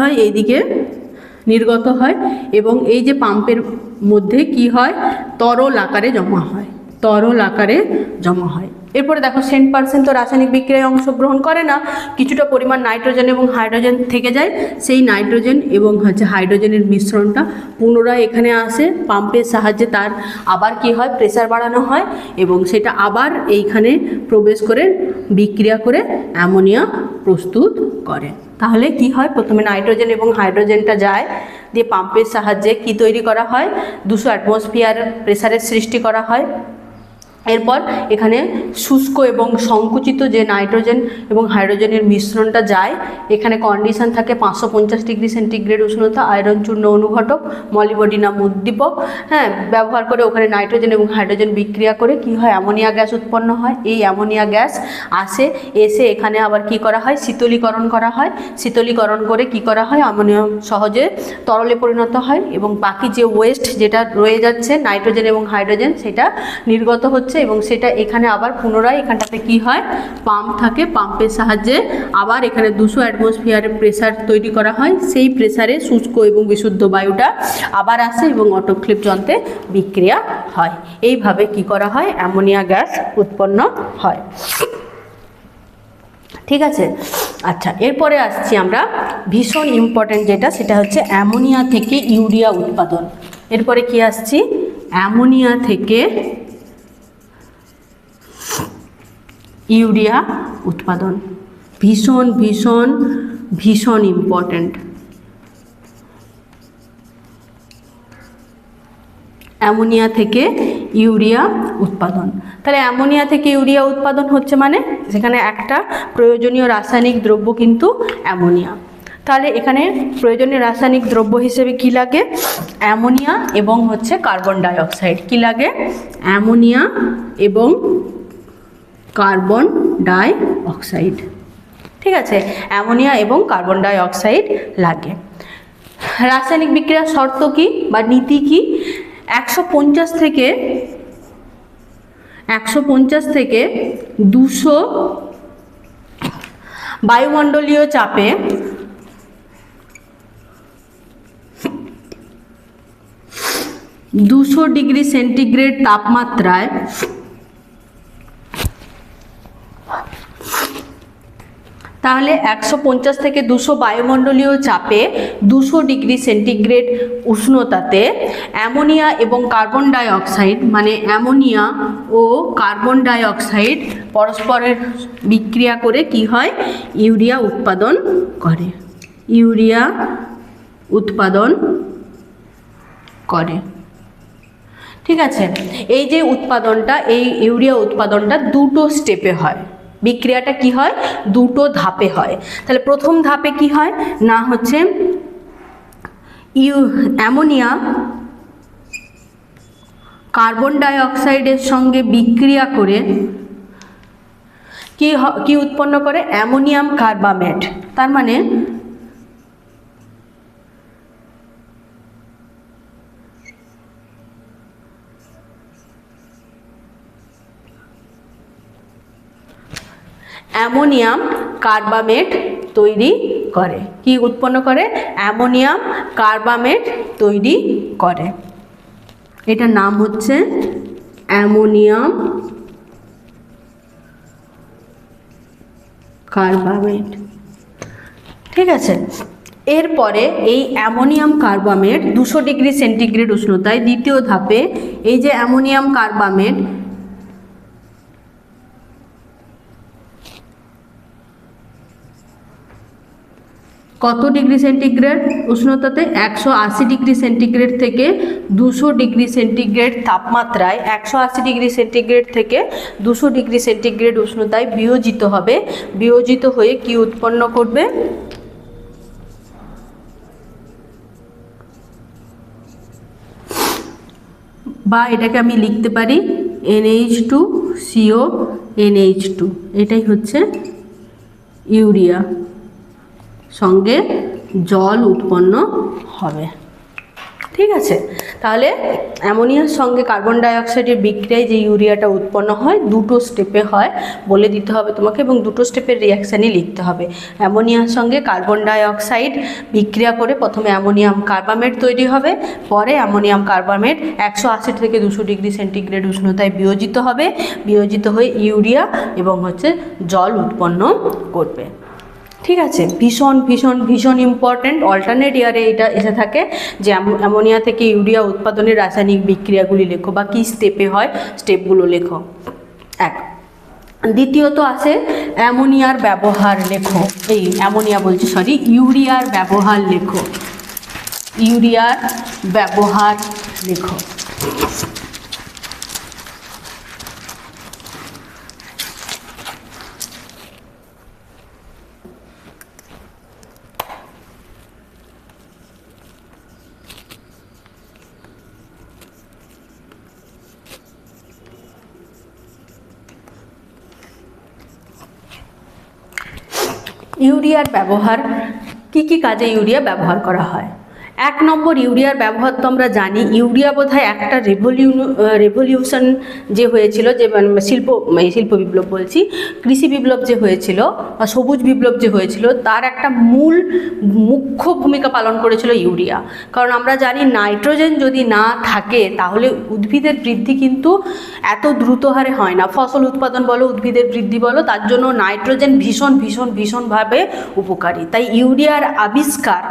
হয়? এইদিকে নির্গত হয় এবং এই যে পাম্পের মধ্যে কি হয়? তরল আকারে জমা হয়। এরপরে দেখো 100% তো রাসায়নিক বিক্রিয়ায় অংশগ্রহণ করে না, কিছুটা পরিমাণ নাইট্রোজেন এবং হাইড্রোজেন থেকে যায়। সেই নাইট্রোজেন এবং হাইড্রোজেনের মিশ্রণটা পুনরায় এখানে আসে, পাম্পের সাহায্যে তার আবার কি হয়? প্রেসার বাড়ানো হয় এবং সেটা আবার এইখানে প্রবেশ করে বিক্রিয়া করে অ্যামোনিয়া প্রস্তুত করে। তাহলে কি হয়? প্রথমে নাইট্রোজেন এবং হাইড্রোজেনটা যায়, দিয়ে পাম্পের সাহায্যে কি তৈরি করা হয়? 200 অ্যাটমসফিয়ার প্রেসারের সৃষ্টি করা হয়। এরপর এখানে শুষ্ক এবং সংকুচিত যে নাইট্রোজেন এবং হাইড্রোজেনের মিশ্রণটা যায়, এখানে কন্ডিশন থাকে 550 ডিগ্রি সেন্টিগ্রেড উষ্ণতা, আয়রন চূর্ণ অনুঘটক, মলিবডিনাম উদ্দীপক, হ্যাঁ, ব্যবহার করে ওখানে নাইট্রোজেন এবং হাইড্রোজেন বিক্রিয়া করে কি হয়, অ্যামোনিয়া গ্যাস উৎপন্ন হয়। এই অ্যামোনিয়া গ্যাস এসে এখানে আবার কি করা হয়, শীতলীকরণ করা হয়। শীতলীকরণ করে কি করা হয়, অ্যামোনিয়া সহজে তরলে পরিণত হয় এবং বাকি যে ওয়েস্ট যেটা রয়ে যাচ্ছে নাইট্রোজেন এবং হাইড্রোজেন সেটা নির্গত হচ্ছে এবং সেটা এখানে আবার পুনরায় এখানটাতে কি হয়, পাম্প থাকে, পাম্পের সাহায্যে আবার এখানে 200 অ্যাটমসফিয়ারের প্রেসার তৈরি করা হয়। সেই প্রেসারে শুষ্ক এবং বিশুদ্ধ বায়ুটা আবার আসে এবং অটোক্লেভ যন্ত্রে বিক্রিয়া হয়। এইভাবে কি করা হয়, অ্যামোনিয়া গ্যাস উৎপন্ন হয়। ঠিক আছে, আচ্ছা, এরপরে আসছি আমরা ভীষণ ইম্পর্ট্যান্ট যেটা, সেটা হচ্ছে অ্যামোনিয়া থেকে ইউরিয়া উৎপাদন। এরপরে কি আসছি, অ্যামোনিয়া থেকে ইউরিয়া উৎপাদন। ভীষণ ভীষণ ভীষণ ইম্পর্ট্যান্ট। অ্যামোনিয়া থেকে ইউরিয়া উৎপাদন। তাহলে অ্যামোনিয়া থেকে ইউরিয়া উৎপাদন হচ্ছে মানে সেখানে একটা প্রয়োজনীয় রাসায়নিক দ্রব্য কিন্তু অ্যামোনিয়া। তাহলে এখানে প্রয়োজনীয় রাসায়নিক দ্রব্য হিসেবে কি লাগে, অ্যামোনিয়া এবং হচ্ছে কার্বন ডাই অক্সাইড। কি লাগে, অ্যামোনিয়া এবং কার্বন ডাই অক্সাইড। ঠিক আছে, অ্যামোনিয়া এবং কার্বন ডাই অক্সাইড লাগে। রাসায়নিক বিক্রিয়ার শর্ত কি বা নীতি কি, 150 থেকে 200 বায়ুমণ্ডলীয় চাপে 200 ডিগ্রি সেন্টিগ্রেড তাপমাত্রায় তাহলে 150 থেকে 200 বায়ুমণ্ডলীয় চাপে 200 ডিগ্রি সেন্টিগ্রেড উষ্ণতাতে অ্যামোনিয়া এবং কার্বন ডাই অক্সাইড, মানে অ্যামোনিয়া ও কার্বন ডাই অক্সাইড পরস্পরের বিক্রিয়া করে কি হয়, ইউরিয়া উৎপাদন করে। ইউরিয়া উৎপাদন করে। ঠিক আছে, এই যে উৎপাদনটা, এই ইউরিয়া উৎপাদনটা দুটো স্টেপে হয়। বিক্রিয়াটা কি হয়, দুটো ধাপে হয়। তাহলে প্রথম ধাপে কি হয় না, হচ্ছে অ্যামোনিয়া কার্বন ডাই অক্সাইডের সঙ্গে বিক্রিয়া করে কি উৎপন্ন করে, অ্যামোনিয়াম কার্বামেট। তার মানে অ্যামোনিয়াম কার্বামেট তৈরি করে। কি উৎপন্ন করে, অ্যামোনিয়াম কার্বামেট তৈরি করে। এটার নাম হচ্ছে অ্যামোনিয়াম কার্বামেট। ঠিক আছে, এরপরে এই অ্যামোনিয়াম কার্বামেট 200 ডিগ্রি সেন্টিগ্রেড উষ্ণতায় দ্বিতীয় ধাপে এই যে অ্যামোনিয়াম কার্বামেট কত ডিগ্রি সেন্টিগ্রেড উষ্ণতাতে, 180 ডিগ্রি সেন্টিগ্রেড থেকে 200 ডিগ্রি সেন্টিগ্রেড তাপমাত্রায় 180 ডিগ্রি সেন্টিগ্রেড থেকে 200 ডিগ্রি সেন্টিগ্রেড উষ্ণতায় বিয়োজিত হবে। বিয়োজিত হয়ে কি উৎপন্ন করবে, বা এটাকে আমি লিখতে পারি NH2CO NH2, এটাই হচ্ছে ইউরিয়া, সঙ্গে জল উৎপন্ন হবে। ঠিক আছে, তাহলে অ্যামোনিয়ার সঙ্গে কার্বন ডাই অক্সাইডের বিক্রিয়ায় যে ইউরিয়াটা উৎপন্ন হয় দুটো স্টেপে হয় বলে দিতে হবে তোমাকে, এবং দুটো স্টেপের রিয়াকশানই লিখতে হবে। অ্যামোনিয়ার সঙ্গে কার্বন ডাই অক্সাইড বিক্রিয়া করে প্রথমে অ্যামোনিয়াম কার্বামেট তৈরি হবে, পরে অ্যামোনিয়াম কার্বামেট 180 থেকে 200 ডিগ্রি সেন্টিগ্রেড উষ্ণতায় বিয়োজিত হবে, বিয়োজিত হয়ে ইউরিয়া এবং হচ্ছে জল উৎপন্ন করবে। ঠিক আছে, ভীষণ ভীষণ ভীষণ ইম্পর্ট্যান্ট। অল্টারনেট ইয়ারে এটা এসে থাকে যে অ্যামোনিয়া থেকে ইউরিয়া উৎপাদনের রাসায়নিক বিক্রিয়াগুলি লেখো বা কী স্টেপে হয় স্টেপগুলো লেখো। এক, দ্বিতীয়ত আছে অ্যামোনিয়ার ব্যবহার লেখো। এই অ্যামোনিয়া বলছি, সরি, ইউরিয়ার ব্যবহার লেখো। ইউরিয়ার ব্যবহার লেখো। ইউরিয়ার ব্যবহার, কি কি কাজে ইউরিয়া ব্যবহার করা হয়? 1 নম্বর, ইউরিয়ার ব্যবহার তো আমরা জানি। ইউরিয়া বোধহয় একটা রেভলিউশন যে হয়েছিল, যে শিল্প বিপ্লব বলছি, কৃষি বিপ্লব যে হয়েছিল বা সবুজ বিপ্লব যে হয়েছিল, তার একটা মুখ্য ভূমিকা পালন করেছিল ইউরিয়া। কারণ আমরা জানি নাইট্রোজেন যদি না থাকে তাহলে উদ্ভিদের বৃদ্ধি কিন্তু এত দ্রুত হারে হয় না। ফসল উৎপাদন বলো, উদ্ভিদের বৃদ্ধি বলো, তার জন্য নাইট্রোজেন ভীষণভাবে উপকারী। তাই ইউরিয়ার আবিষ্কার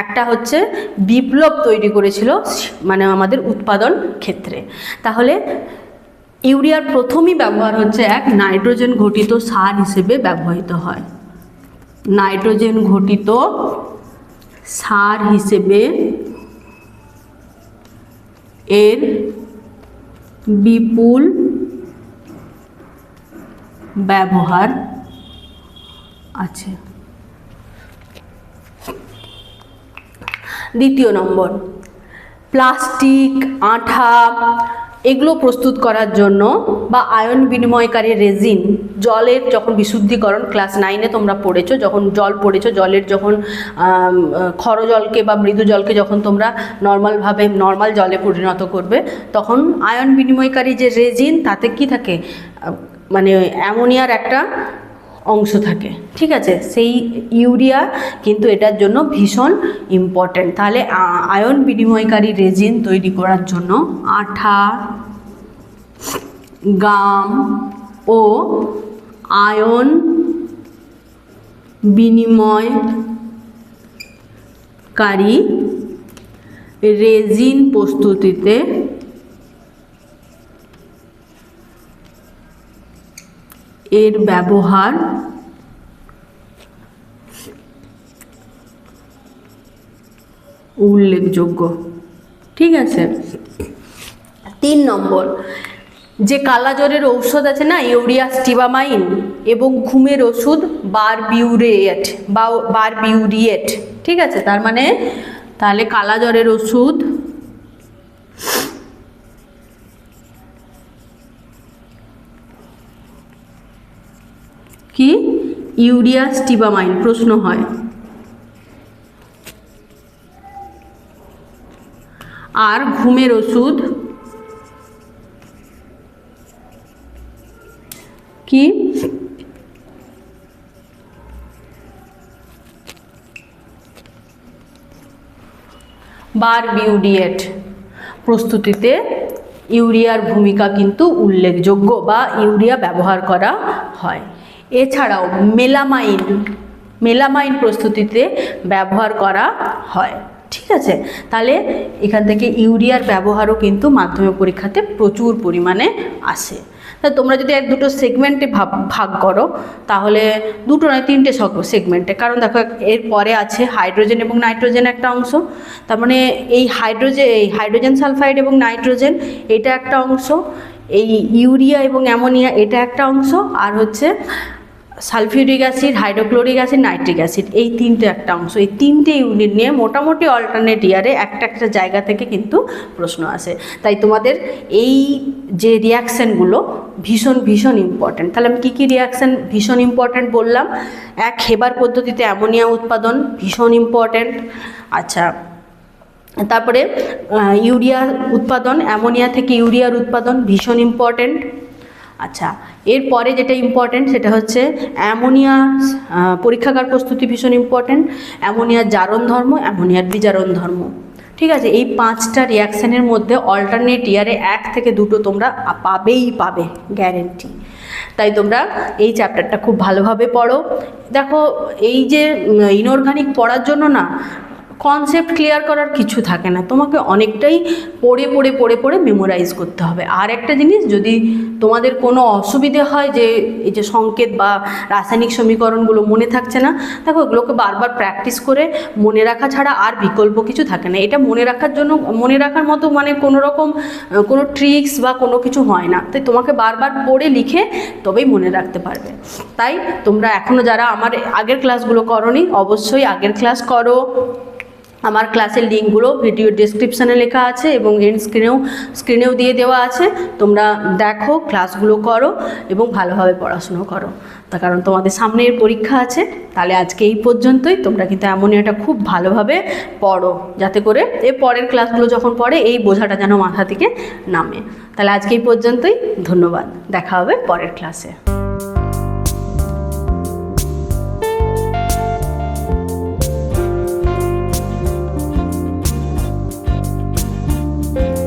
একটা হচ্ছে বিপ্লব তৈরি করেছিল মানে আমাদের উৎপাদন ক্ষেত্রে। তাহলে ইউরিয়ার প্রথমই ব্যবহার হচ্ছে এক নাইট্রোজেন ঘটিত সার হিসেবে ব্যবহৃত হয়। নাইট্রোজেন ঘটিত সার হিসেবে এর বিপুল ব্যবহার আছে। দ্বিতীয় নম্বর, প্লাস্টিক, আঠা এগুলো প্রস্তুত করার জন্য বা আয়ন বিনিময়কারী রেজিন, জলের যখন বিশুদ্ধিকরণ, ক্লাস 9-এ তোমরা পড়েছো, যখন জল পড়েছো, জলের যখন ক্ষর জলকে বা মৃদু জলকে যখন তোমরা নর্মাল জলে পরিণত করবে, তখন আয়ন বিনিময়কারী যে রেজিন, তাতে কি থাকে, মানে অ্যামোনিয়ার একটা অংশ থাকে, ঠিক আছে? সেই ইউরিয়া কিন্তু এটার জন্য ভীষণ ইম্পর্ট্যান্ট। তাহলে আয়ন বিনিময়কারী রেজিন তৈরি করার জন্য আঠা, গাম ও আয়ন বিনিময়কারী রেজিন প্রস্তুতিতে এর ব্যবহার উল্লেখযোগ্য, ঠিক আছে? 3 নম্বর, যে কালাজ্বরের ঔষধ আছে না, ইউরিয়া স্টিবামাইন, এবং ঘুমের ওষুধ বারবিউরিয়েট, ঠিক আছে? তার মানে তাহলে কালাজ্বরের ওষুধ কি, ইউরিয়া স্টিবামাইন প্রশ্ন হয়। আর ঘুমের ওষুধ কি, বারবিউরিয়েট প্রস্তুতিতে ইউরিয়ার ভূমিকা কিন্তু উল্লেখযোগ্য বা ইউরিয়া ব্যবহার করা হয়। এছাড়াও মেলামাইন প্রস্তুতিতে ব্যবহার করা হয়, ঠিক আছে? তাহলে এখান থেকে ইউরিয়ার ব্যবহারও কিন্তু মাধ্যমিক পরীক্ষাতে প্রচুর পরিমাণে আসে। তা তোমরা যদি 1-2 সেগমেন্টে ভাগ করো, তাহলে 2 নয় 3টে সেগমেন্টে, কারণ দেখো এর পরে আছে হাইড্রোজেন এবং নাইট্রোজেন একটা অংশ, তার মানে এই হাইড্রোজেন সালফাইড এবং নাইট্রোজেন এটা একটা অংশ, এই ইউরিয়া এবং অ্যামোনিয়া এটা একটা অংশ, আর হচ্ছে sulphuric acid, hydrochloric acid, nitric acid, এই 3টে একটা অংশ। এই 3টে ইউনিট নিয়ে মোটামুটি অল্টারনেট ইয়ারে একটা জায়গা থেকে কিন্তু প্রশ্ন আসে। তাই তোমাদের এই যে রিয়াকশানগুলো ভীষণ ইম্পর্ট্যান্ট। তাহলে আমি কী কী রিয়াকশান ভীষণ ইম্পর্ট্যান্ট বললাম? এক, হেবার পদ্ধতিতে অ্যামোনিয়া উৎপাদন ভীষণ ইম্পর্ট্যান্ট। আচ্ছা, তারপরে ইউরিয়া উৎপাদন, অ্যামোনিয়া থেকে ইউরিয়ার উৎপাদন ভীষণ ইম্পর্ট্যান্ট। আচ্ছা, এরপরে যেটা ইম্পর্ট্যান্ট সেটা হচ্ছে অ্যামোনিয়া পরীক্ষাগার প্রস্তুতি ভীষণ ইম্পর্ট্যান্ট, অ্যামোনিয়ার জারণ ধর্ম, অ্যামোনিয়ার বিজারণ ধর্ম, ঠিক আছে? এই 5টা রিয়াকশানের মধ্যে অল্টারনেট ইয়ারে 1 থেকে 2 তোমরা পাবে, গ্যারেন্টি। তাই তোমরা এই চ্যাপ্টারটা খুব ভালোভাবে পড়ো। দেখো, এই যে ইনঅর্গানিক পড়ার জন্য না কনসেপ্ট ক্লিয়ার করার কিছু থাকে না, তোমাকে অনেকটাই পড়ে মেমোরাইজ করতে হবে। আর একটা জিনিস, যদি তোমাদের কোনো অসুবিধে হয় যে এই যে সংকেত বা রাসায়নিক সমীকরণগুলো মনে থাকছে না, দেখো এগুলোকে বারবার প্র্যাকটিস করে মনে রাখা ছাড়া আর বিকল্প কিছু থাকে না। এটা মনে রাখার মতো মানে কোনো ট্রিক্স বা কোনো কিছু হয় না। তাই তোমাকে বারবার পড়ে লিখে তবেই মনে রাখতে পারবে। তাই তোমরা এখনও যারা আমার আগের ক্লাসগুলো করোনি, অবশ্যই আগের ক্লাস করো। আমার ক্লাসের লিঙ্কগুলো ভিডিও ডেসক্রিপশানে লেখা আছে এবং এন্ড স্ক্রিনেও দিয়ে দেওয়া আছে। তোমরা দেখো, ক্লাসগুলো করো এবং ভালোভাবে পড়াশুনো করো। তার কারণ তোমাদের সামনের পরীক্ষা আছে। তাহলে আজকে এই পর্যন্তই। তোমরা কিন্তু অ্যামোনিয়াটা খুব ভালোভাবে পড়ো, যাতে করে এর পরের ক্লাসগুলো যখন পড়ে এই বোঝাটা যেন মাথা থেকে নামে। তাহলে আজকে এই পর্যন্তই। ধন্যবাদ। দেখা হবে পরের ক্লাসে।